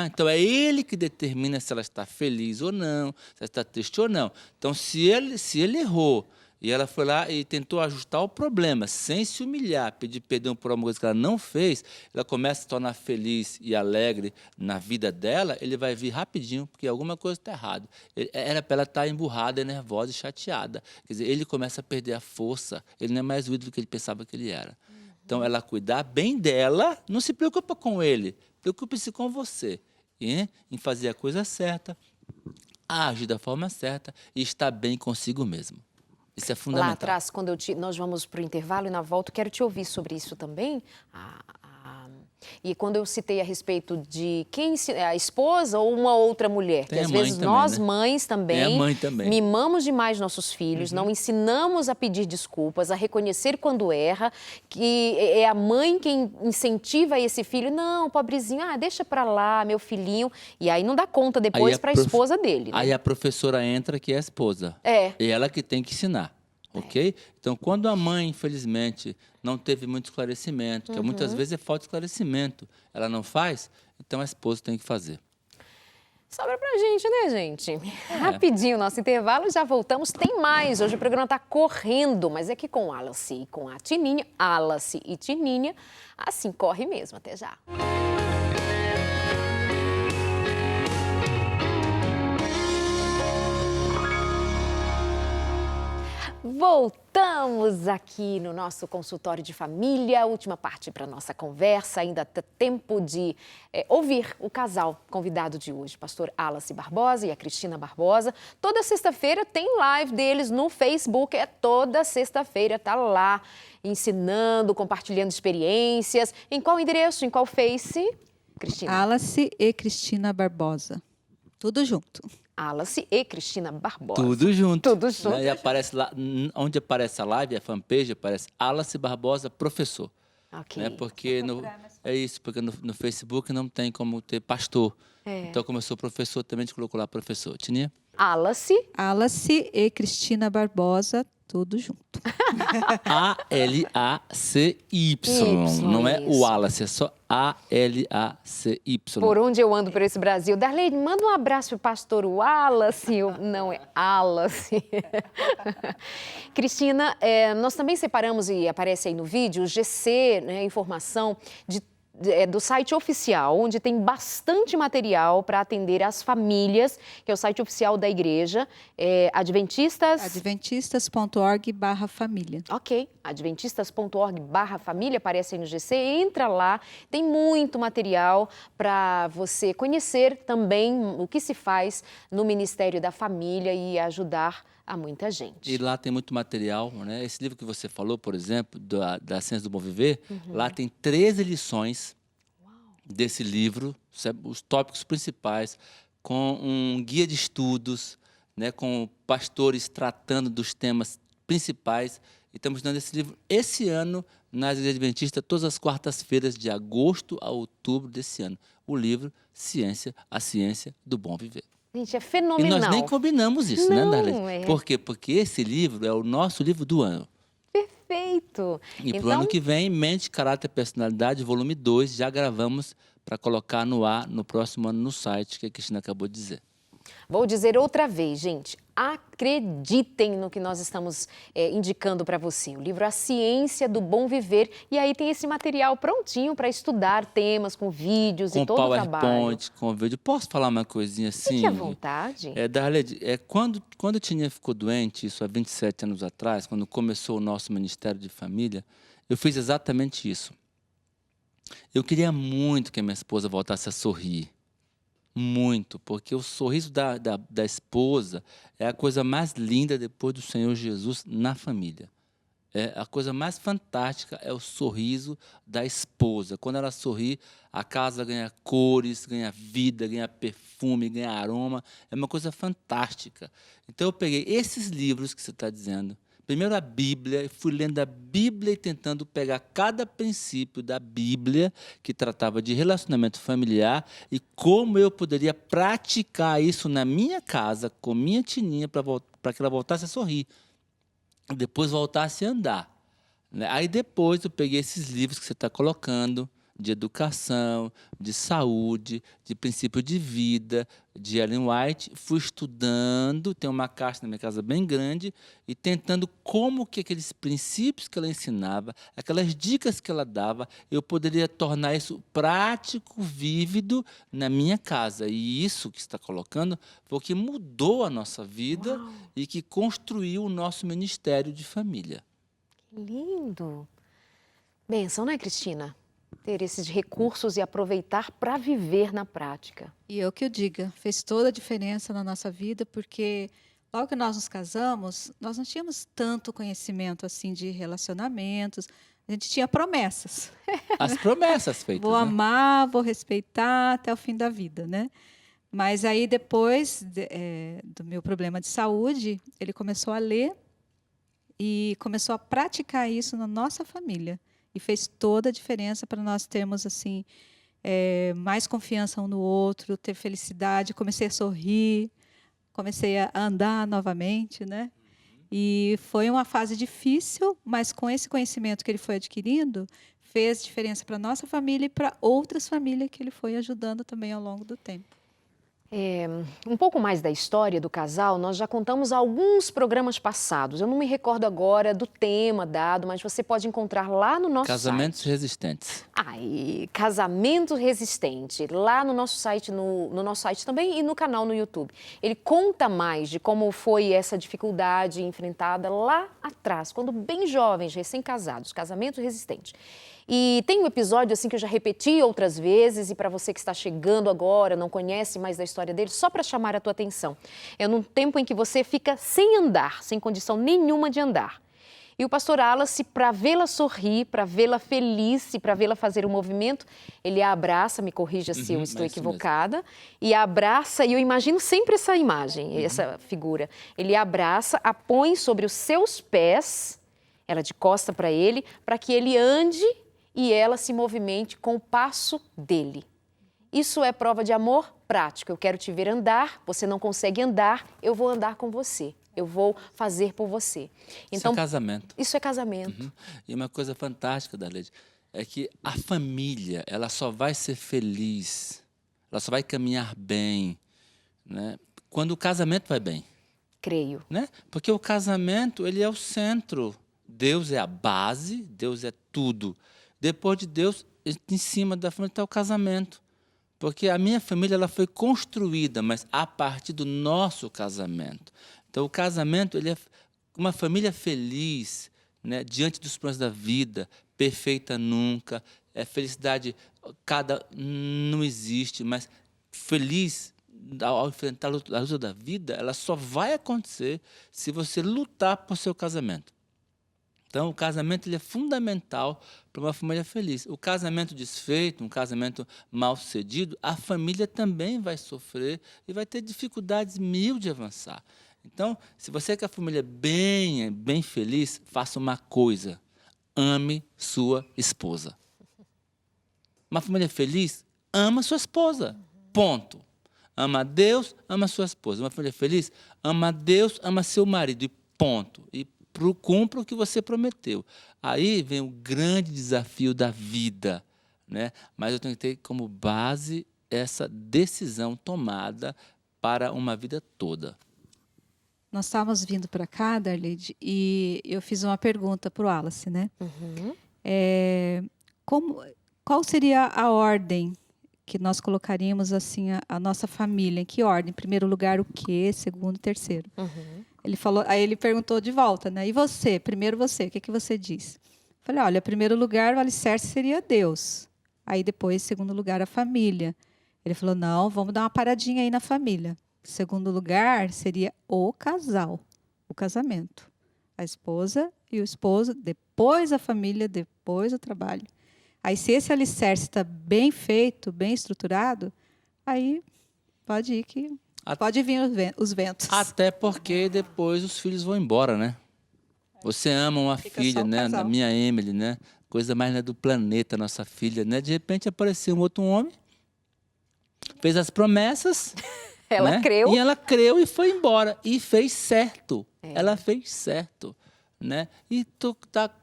Speaker 2: Então, é ele que determina se ela está feliz ou não, se ela está triste ou não. Então, se ele errou e ela foi lá e tentou ajustar o problema, sem se humilhar, pedir perdão por uma coisa que ela não fez, ela começa a se tornar feliz e alegre na vida dela, ele vai vir rapidinho, porque alguma coisa está errada. Era para ela estar emburrada, nervosa e chateada. Quer dizer, ele começa a perder a força, ele não é mais o ídolo que ele pensava que ele era. Então, ela cuidar bem dela, não se preocupa com ele, preocupe-se com você. em fazer a coisa certa, agir da forma certa e estar bem consigo mesmo. Isso é fundamental.
Speaker 1: Lá atrás, quando nós vamos para o intervalo e na volta, eu quero te ouvir sobre isso também. E quando eu citei a respeito de quem a esposa ou uma outra mulher,
Speaker 2: Tem
Speaker 1: que às
Speaker 2: a mãe
Speaker 1: vezes
Speaker 2: também,
Speaker 1: nós
Speaker 2: né?
Speaker 1: mães
Speaker 2: Tem a
Speaker 1: também,
Speaker 2: mãe também.
Speaker 1: mimamos demais nossos filhos, não ensinamos a pedir desculpas, a reconhecer quando erra, que é a mãe quem incentiva esse filho, não, pobrezinho, deixa pra lá, meu filhinho, e aí não dá conta depois para a esposa dele, né?
Speaker 2: Aí a professora entra, que é a esposa.
Speaker 1: É.
Speaker 2: E ela que tem que ensinar, ok? Então, quando a mãe, infelizmente, não teve muito esclarecimento, que muitas vezes é falta de esclarecimento, ela não faz, então a esposa tem que fazer.
Speaker 1: Sobra pra gente, né, gente? Rapidinho, nosso intervalo, já voltamos. Tem mais. Hoje o programa tá correndo, mas é que com Wallace e com a Tininha, Wallace e Tininha, assim corre mesmo. Até já. Voltamos aqui no nosso consultório de família, última parte para nossa conversa, ainda dá tempo de ouvir o casal convidado de hoje, pastor Wallace Barbosa e a Cristina Barbosa. Toda sexta-feira tem live deles no Facebook, toda sexta-feira tá lá ensinando, compartilhando experiências. Em qual endereço, em qual Face, Cristina?
Speaker 3: Wallace e Cristina Barbosa. Tudo junto.
Speaker 1: Wallace e Cristina Barbosa.
Speaker 2: Tudo junto.
Speaker 1: Tudo junto.
Speaker 2: Né? E aparece lá, onde aparece a live, a fanpage, aparece Wallace Barbosa, professor.
Speaker 1: Ok.
Speaker 2: Né? Porque é isso, porque no Facebook não tem como ter pastor. Então, como eu sou professor, também a gente colocou lá professor. Tininha?
Speaker 3: Wallace e Cristina Barbosa, tudo junto.
Speaker 2: A-L-A-C-Y. Não é o Wallace, é só A-L-A-C-Y.
Speaker 1: Por onde eu ando por esse Brasil. Darlene, manda um abraço pro pastor Wallace. Não, é Wallace. Cristina, nós também separamos, e aparece aí no vídeo, o GC, né, informação do site oficial, onde tem bastante material para atender as famílias, que é o site oficial da igreja,
Speaker 3: Adventistas.org/família.
Speaker 1: Ok, adventistas.org/família, aparece aí no GC, entra lá, tem muito material para você conhecer também o que se faz no Ministério da Família e ajudar a muita gente.
Speaker 2: E lá tem muito material, né? Esse livro que você falou, por exemplo, da Ciência do Bom Viver, lá tem 13 lições desse livro, os tópicos principais, com um guia de estudos, né? Com pastores tratando dos temas principais. E estamos dando esse livro esse ano nas igrejas adventistas, todas as quartas-feiras, de agosto a outubro desse ano. O livro A Ciência do Bom Viver.
Speaker 1: Gente, é fenomenal.
Speaker 2: E nós nem combinamos isso, né, Darlene?
Speaker 1: É.
Speaker 2: Por quê? Porque esse livro é o nosso livro do ano.
Speaker 1: Perfeito.
Speaker 2: E para o ano que vem, Mente, Caráter e Personalidade, volume 2, já gravamos para colocar no ar no próximo ano no site, que a Cristina acabou de dizer.
Speaker 1: Vou dizer outra vez, gente, acreditem no que nós estamos indicando para você. O livro A Ciência do Bom Viver. E aí tem esse material prontinho para estudar temas com vídeos e todo o trabalho.
Speaker 2: Com PowerPoint, com vídeo. Posso falar uma coisinha assim?
Speaker 1: Fique à vontade.
Speaker 2: Darlene, quando a Tininha ficou doente, isso há 27 anos atrás, quando começou o nosso Ministério de Família, eu fiz exatamente isso. Eu queria muito que a minha esposa voltasse a sorrir. Muito, porque o sorriso da esposa é a coisa mais linda depois do Senhor Jesus na família. A coisa mais fantástica é o sorriso da esposa. Quando ela sorri, a casa ganha cores, ganha vida, ganha perfume, ganha aroma. É uma coisa fantástica. Então, eu peguei esses livros que você está dizendo, primeiro a Bíblia, fui lendo a Bíblia e tentando pegar cada princípio da Bíblia que tratava de relacionamento familiar e como eu poderia praticar isso na minha casa, com minha Tininha, para que ela voltasse a sorrir. E depois voltasse a andar. Né? Aí depois eu peguei esses livros que você está colocando, de educação, de saúde, de princípio de vida, de Ellen White, fui estudando, tem uma caixa na minha casa bem grande, e tentando como que aqueles princípios que ela ensinava, aquelas dicas que ela dava, eu poderia tornar isso prático, vívido na minha casa. E isso que você está colocando foi o que mudou a nossa vida. Uau. E que construiu o nosso ministério de família.
Speaker 1: Que lindo! Bênção, né, Cristina? Ter esses recursos e aproveitar para viver na prática.
Speaker 3: E eu que o diga, fez toda a diferença na nossa vida, porque logo que nós nos casamos, nós não tínhamos tanto conhecimento assim de relacionamentos. A gente tinha promessas.
Speaker 2: As promessas feitas,
Speaker 3: Vou
Speaker 2: né?
Speaker 3: amar, vou respeitar até o fim da vida, né? Mas aí depois do meu problema de saúde, ele começou a ler e começou a praticar isso na nossa família. E fez toda a diferença para nós termos assim mais confiança um no outro, ter felicidade. Comecei a sorrir, comecei a andar novamente, né? E foi uma fase difícil, mas com esse conhecimento que ele foi adquirindo, fez diferença para a nossa família e para outras famílias que ele foi ajudando também ao longo do tempo.
Speaker 1: Um pouco mais da história do casal, nós já contamos alguns programas passados. Eu não me recordo agora do tema dado, mas você pode encontrar lá no nosso
Speaker 2: Casamentos
Speaker 1: site.
Speaker 2: resistentes.
Speaker 1: E Casamento Resistente, lá no nosso site, no nosso site também e no canal no YouTube. Ele conta mais de como foi essa dificuldade enfrentada lá atrás, quando bem jovens, recém-casados, Casamento Resistente. E tem um episódio assim que eu já repeti outras vezes e para você que está chegando agora, não conhece mais da história dele, só para chamar a tua atenção. É num tempo em que você fica sem andar, sem condição nenhuma de andar. E o pastor Wallace, para vê-la sorrir, para vê-la feliz e para vê-la fazer um movimento, ele a abraça, me corrija se eu estou equivocada, e a abraça, e eu imagino sempre essa imagem, essa figura. Ele a abraça, a põe sobre os seus pés, ela de costa para ele, para que ele ande e ela se movimente com o passo dele. Isso é prova de amor prático. Eu quero te ver andar, você não consegue andar, eu vou andar com você. Eu vou fazer por você.
Speaker 2: Isso
Speaker 1: Então,
Speaker 2: é casamento.
Speaker 1: Isso é casamento.
Speaker 2: E uma coisa fantástica, Darleide, é que a família, ela só vai ser feliz, ela só vai caminhar bem, né, quando o casamento vai bem.
Speaker 1: Creio.
Speaker 2: Né? Porque o casamento, ele é o centro. Deus é a base, Deus é tudo. Depois de Deus, em cima da família está o casamento. Porque a minha família ela foi construída, mas a partir do nosso casamento. Então, o casamento ele é uma família feliz, né, diante dos problemas da vida, perfeita nunca, felicidade não existe, mas feliz ao enfrentar a luta da vida, ela só vai acontecer se você lutar por seu casamento. Então, o casamento ele é fundamental para uma família feliz. O casamento desfeito, um casamento mal sucedido, a família também vai sofrer e vai ter dificuldades mil de avançar. Então, se você quer a família bem feliz, faça uma coisa: ame sua esposa. Uma família feliz, ama sua esposa. Ponto. Ama a Deus, ama sua esposa. Uma família feliz, ama a Deus, ama seu marido. E ponto. E cumpra o que você prometeu. Aí vem o grande desafio da vida, né? Mas eu tenho que ter como base essa decisão tomada para uma vida toda.
Speaker 3: Nós estávamos vindo para cá, Darleide, e eu fiz uma pergunta para o Wallace, né? Qual seria a ordem que nós colocaríamos assim a nossa família? Em que ordem? Em primeiro lugar, o quê? Segundo, terceiro? Ele falou, aí ele perguntou de volta, né? E você? Primeiro você, o que você diz? Eu falei, olha, em primeiro lugar, o alicerce seria Deus. Aí depois, em segundo lugar, a família. Ele falou, não, vamos dar uma paradinha aí na família. Em segundo lugar, seria o casal, o casamento. A esposa e o esposo, depois a família, depois o trabalho. Aí, se esse alicerce está bem feito, bem estruturado, aí pode ir que pode vir os ventos.
Speaker 2: Até porque depois os filhos vão embora, né? Você ama uma filha, né? A minha Emily, né? Coisa mais, né, do planeta, nossa filha, né? De repente apareceu um outro homem, fez as promessas.
Speaker 1: Ela creu.
Speaker 2: E ela creu e foi embora. E fez certo. Ela fez certo. Né? E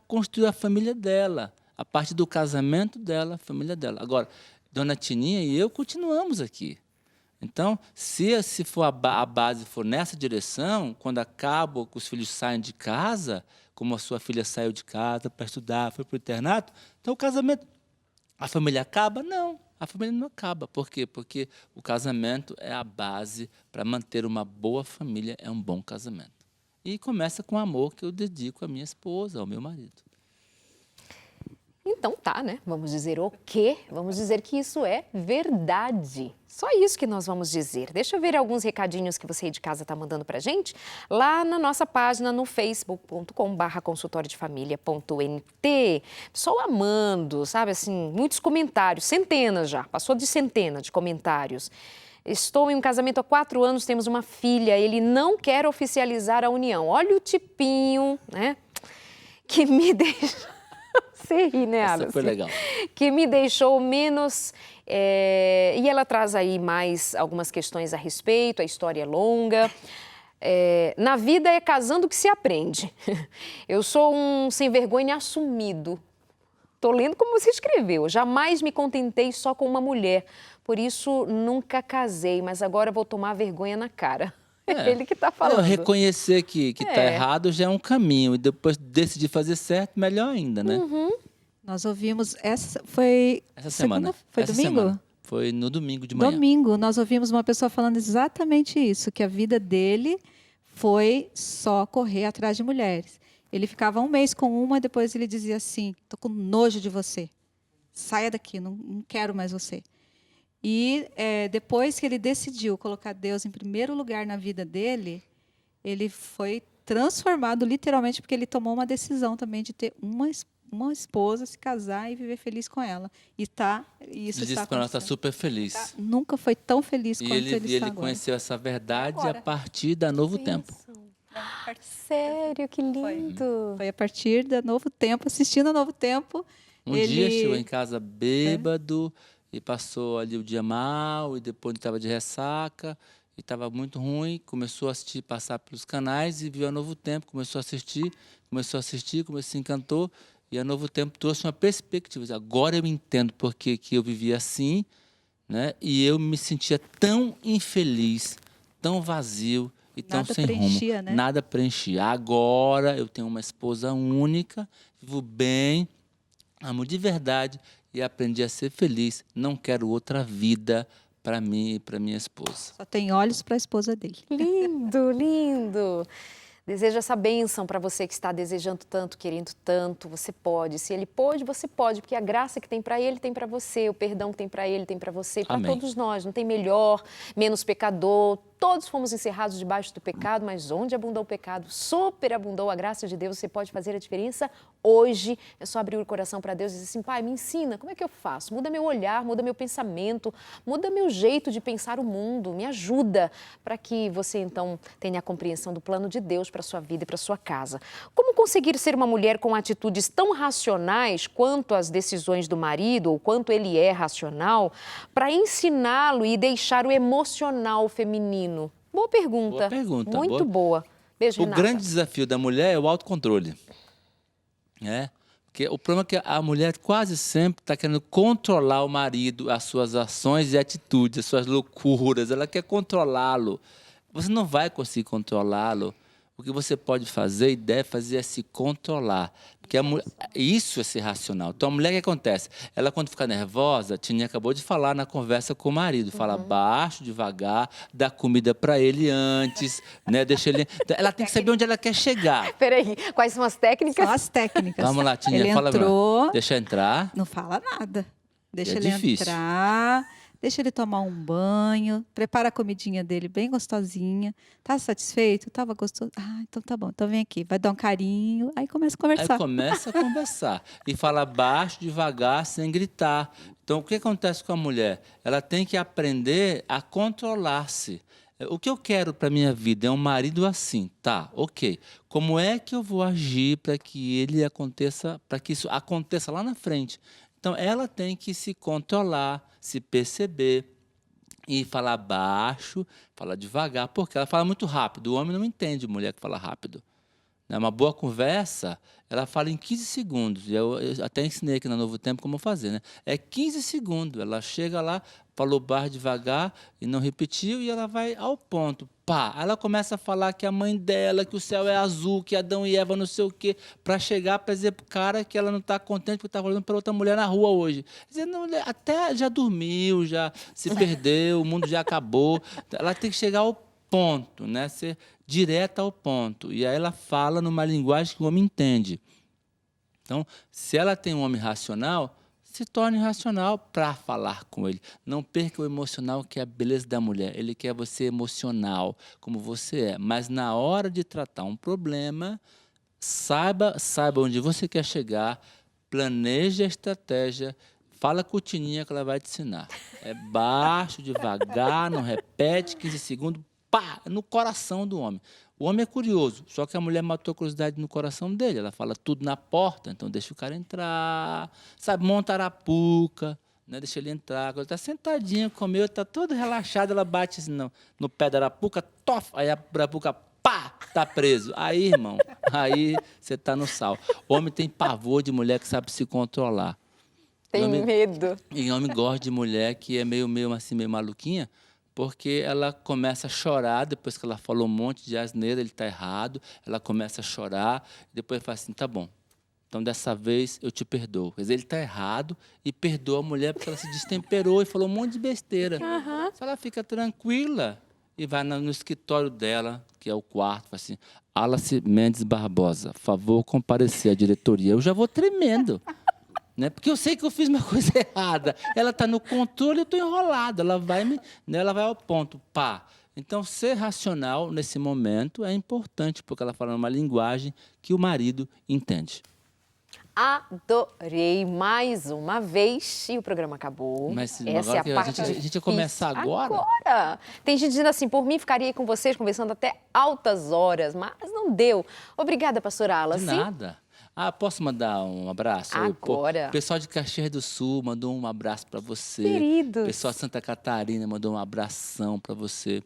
Speaker 2: construiu a família dela. A partir do casamento dela, a família dela. Agora, Dona Tininha e eu continuamos aqui. Então, se for a base for nessa direção, quando acaba, que os filhos saem de casa, como a sua filha saiu de casa para estudar, foi para o internato, então o casamento, a família acaba? Não. A família não acaba. Por quê? Porque o casamento é a base para manter uma boa família, é um bom casamento. E começa com o amor que eu dedico à minha esposa, ao meu marido.
Speaker 1: Então tá, né? Vamos dizer o quê? Vamos dizer que isso é verdade. Só isso que nós vamos dizer. Deixa eu ver alguns recadinhos que você aí de casa tá mandando pra gente lá na nossa página no facebook.com/consultoriodefamilia.nt. Pessoal amando, sabe assim, muitos comentários, centenas já, passou de centena de comentários. Estou em um casamento há 4 anos, temos uma filha, ele não quer oficializar a união. Olha o tipinho, né? Que me deixa... Você ri, né, Alice?
Speaker 2: Essa foi legal.
Speaker 1: Que me deixou menos... E ela traz aí mais algumas questões a respeito, a história é longa. Na vida é casando que se aprende. Eu sou um sem vergonha assumido. Estou lendo como você escreveu. Jamais me contentei só com uma mulher. Por isso, nunca casei, mas agora vou tomar vergonha na cara. É ele que está falando.
Speaker 2: Reconhecer que está errado já é um caminho. E depois decidir fazer certo, melhor ainda, né?
Speaker 3: Nós ouvimos,
Speaker 2: Essa semana.
Speaker 3: Foi
Speaker 2: Essa
Speaker 3: domingo?
Speaker 2: Semana. Foi no domingo de manhã.
Speaker 3: Domingo, nós ouvimos uma pessoa falando exatamente isso, que a vida dele foi só correr atrás de mulheres. Ele ficava 1 mês com uma, depois ele dizia assim, estou com nojo de você, saia daqui, não quero mais você. E depois que ele decidiu colocar Deus em primeiro lugar na vida dele, ele foi transformado literalmente, porque ele tomou uma decisão também de ter uma esposa, se casar e viver feliz com ela. E isso
Speaker 2: Ele
Speaker 3: está
Speaker 2: disse para nós, está
Speaker 3: acontecendo.
Speaker 2: super feliz.
Speaker 3: Nunca foi tão feliz quanto ele está
Speaker 2: ele
Speaker 3: agora.
Speaker 2: conheceu essa verdade
Speaker 3: Agora.
Speaker 2: a partir da Novo Tempo.
Speaker 1: Sério, que lindo.
Speaker 3: Foi a partir da Novo Tempo, assistindo a Novo Tempo.
Speaker 2: Um dia chegou em casa bêbado e passou ali o dia mal, e depois ele estava de ressaca, e estava muito ruim, começou a assistir, passar pelos canais e viu a Novo Tempo, começou a assistir, se encantou, e a Novo Tempo trouxe uma perspectiva. Agora eu entendo porque que eu vivia assim, né? E eu me sentia tão infeliz, tão vazio e tão
Speaker 3: Nada
Speaker 2: sem
Speaker 3: preenchia,
Speaker 2: rumo.
Speaker 3: né?
Speaker 2: Nada preenchia. Agora eu tenho uma esposa única, vivo bem, amo de verdade e aprendi a ser feliz. Não quero outra vida para mim e para minha esposa.
Speaker 3: Só tem olhos para a esposa dele.
Speaker 1: Lindo, lindo. Desejo essa bênção para você que está desejando tanto, querendo tanto. Você pode. Se ele pôde, você pode. Porque a graça que tem para ele, tem para você. O perdão que tem para ele, tem para você. Para todos nós. Não tem melhor, menos pecador. Todos fomos encerrados debaixo do pecado, mas onde abundou o pecado, superabundou a graça de Deus. Você pode fazer a diferença hoje. É só abrir o coração para Deus e dizer assim, Pai, me ensina, como é que eu faço? Muda meu olhar, muda meu pensamento, muda meu jeito de pensar o mundo, me ajuda para que você, então, tenha a compreensão do plano de Deus para a sua vida e para a sua casa. Como conseguir ser uma mulher com atitudes tão racionais quanto as decisões do marido, ou quanto ele é racional, para ensiná-lo e deixar o emocional feminino? Boa pergunta.
Speaker 2: Boa pergunta.
Speaker 1: Muito boa. Beijo, Renata.
Speaker 2: O grande desafio da mulher é o autocontrole. Porque o problema é que a mulher quase sempre está querendo controlar o marido, as suas ações e atitudes, as suas loucuras. Ela quer controlá-lo. Você não vai conseguir controlá-lo. O que você pode fazer e deve fazer é se controlar. Porque isso é ser racional. Então, a mulher, o que acontece? Ela, quando fica nervosa, a Tininha acabou de falar na conversa com o marido. Fala baixo, devagar, dá comida para ele antes, né? Deixa ele... Ela tem que saber onde ela quer chegar.
Speaker 1: Peraí, quais são as técnicas?
Speaker 3: São as técnicas.
Speaker 2: Vamos lá, Tininha,
Speaker 3: ele
Speaker 2: fala.
Speaker 3: Entrou,
Speaker 2: deixa entrar.
Speaker 3: não fala nada. Deixa ele
Speaker 2: difícil.
Speaker 3: entrar, deixa ele tomar um banho, prepara a comidinha dele bem gostosinha. Tá satisfeito? Tava gostoso? Ah, então tá bom. Então vem aqui. Vai dar um carinho, aí começa a conversar.
Speaker 2: Aí começa a conversar. E fala baixo, devagar, sem gritar. Então, o que acontece com a mulher? Ela tem que aprender a controlar-se. O que eu quero para a minha vida é um marido assim, tá? Ok. Como é que eu vou agir para que isso aconteça lá na frente? Então, ela tem que se controlar, se perceber e falar baixo, falar devagar, porque ela fala muito rápido. O homem não entende mulher que fala rápido. Uma boa conversa, ela fala em 15 segundos. Eu até ensinei aqui no Novo Tempo como fazer, né? É 15 segundos. Ela chega lá, falou baixo, devagar e não repetiu, e ela vai ao ponto. Pá! Ela começa a falar que a mãe dela, que o céu é azul, que Adão e Eva não sei o quê, para chegar para dizer para o cara que ela não está contente porque está falando para outra mulher na rua hoje. Dizendo, até já dormiu, já se perdeu, o mundo já acabou. Ela tem que chegar ao ponto, né? Ser direta ao ponto. E aí ela fala numa linguagem que o homem entende. Então, se ela tem um homem racional, se torne racional para falar com ele. Não perca o emocional, que é a beleza da mulher. Ele quer você emocional, como você é. Mas na hora de tratar um problema, saiba onde você quer chegar, planeje a estratégia, fala com o Tininha que ela vai te ensinar. É baixo, devagar, não repete, 15 segundos, pá, no coração do homem. O homem é curioso, só que a mulher matou a curiosidade no coração dele. Ela fala tudo na porta, então deixa o cara entrar. Sabe, monta a arapuca, né? Deixa ele entrar. Quando ele está sentadinho, comeu, está todo relaxado, ela bate assim, no pé da arapuca, tof, aí a arapuca, pá, tá preso. Aí, irmão, aí você está no sal. O homem tem pavor de mulher que sabe se controlar.
Speaker 1: Tem medo.
Speaker 2: E homem gosta de mulher que é meio maluquinha, porque ela começa a chorar depois que ela falou um monte de asneira, ele está errado, ela começa a chorar, depois fala assim, tá bom, então dessa vez eu te perdoo. Quer dizer, ele está errado e perdoa a mulher porque ela se destemperou e falou um monte de besteira. Se ela fica tranquila e vai no escritório dela, que é o quarto, fala assim, Alice Mendes Barbosa, favor comparecer à diretoria. Eu já vou tremendo. Né? Porque eu sei que eu fiz uma coisa errada. Ela está no controle, eu estou enrolado. Ela vai ao ponto. Pá. Então, ser racional nesse momento é importante, porque ela fala uma linguagem que o marido entende.
Speaker 1: Adorei mais uma vez e o programa acabou.
Speaker 2: Mas
Speaker 1: essa
Speaker 2: agora
Speaker 1: é a parte
Speaker 2: a gente ia começar agora?
Speaker 1: Agora! Tem gente dizendo assim, por mim ficaria aí com vocês conversando até altas horas, mas não deu. Obrigada, pastora Alice.
Speaker 2: De nada. Posso mandar um abraço?
Speaker 1: Agora.
Speaker 2: O pessoal de Caxias do Sul mandou um abraço para você.
Speaker 1: Queridos.
Speaker 2: O pessoal de Santa Catarina mandou um abração para você.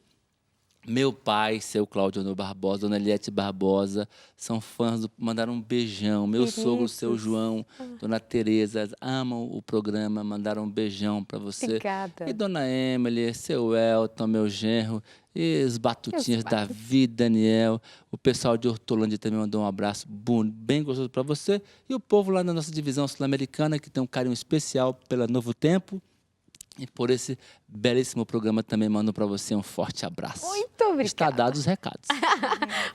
Speaker 2: Meu pai, seu Cláudio Honor Barbosa, dona Eliette Barbosa, são fãs, mandaram um beijão. Meu sogro, seu João, dona Tereza, amam o programa, mandaram um beijão para você.
Speaker 1: Obrigada.
Speaker 2: E dona Emily, seu Elton, meu genro, e os batutinhas Davi, Daniel, o pessoal de Hortolândia também mandou um abraço bem gostoso para você. E o povo lá na nossa divisão sul-americana, que tem um carinho especial pela Novo Tempo. E por esse belíssimo programa também mando para você um forte abraço.
Speaker 1: Muito obrigada.
Speaker 2: Está dado os recados.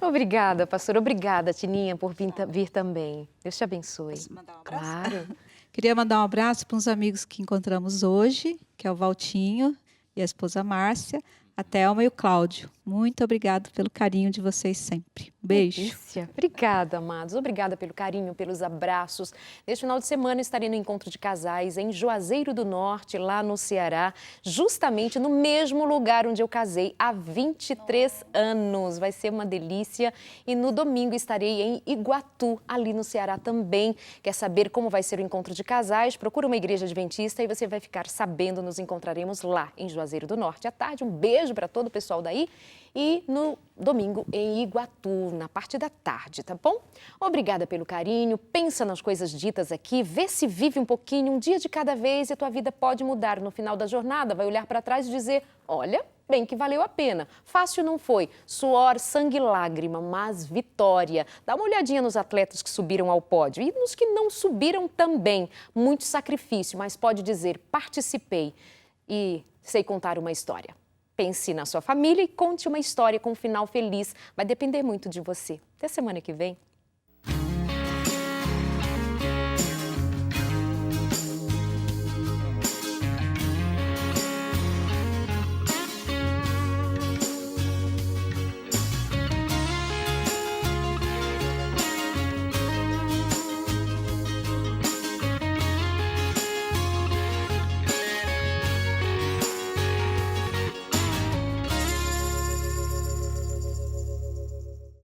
Speaker 1: Obrigada, pastora. Obrigada, Tininha, por vir também. Deus te abençoe.
Speaker 3: Posso mandar um abraço?
Speaker 1: Claro.
Speaker 3: Queria mandar um abraço para uns amigos que encontramos hoje, que é o Valtinho e a esposa Márcia, a Thelma e o Cláudio. Muito obrigado pelo carinho de vocês sempre. Um beijo.
Speaker 1: Delícia. Obrigada, amados. Obrigada pelo carinho, pelos abraços. Neste final de semana estarei no Encontro de Casais em Juazeiro do Norte, lá no Ceará, justamente no mesmo lugar onde eu casei há 23 anos. Vai ser uma delícia. E no domingo estarei em Iguatu, ali no Ceará também. Quer saber como vai ser o Encontro de Casais? Procura uma igreja adventista e você vai ficar sabendo. Nos encontraremos lá em Juazeiro do Norte à tarde. Um beijo para todo o pessoal daí. E no domingo em Iguatu, na parte da tarde, tá bom? Obrigada pelo carinho, pensa nas coisas ditas aqui, vê se vive um pouquinho, um dia de cada vez e a tua vida pode mudar. No final da jornada, vai olhar para trás e dizer, olha, bem que valeu a pena. Fácil não foi, suor, sangue e lágrima, mas vitória. Dá uma olhadinha nos atletas que subiram ao pódio e nos que não subiram também. Muito sacrifício, mas pode dizer, participei e sei contar uma história. Pense na sua família e conte uma história com um final feliz. Vai depender muito de você. Até semana que vem.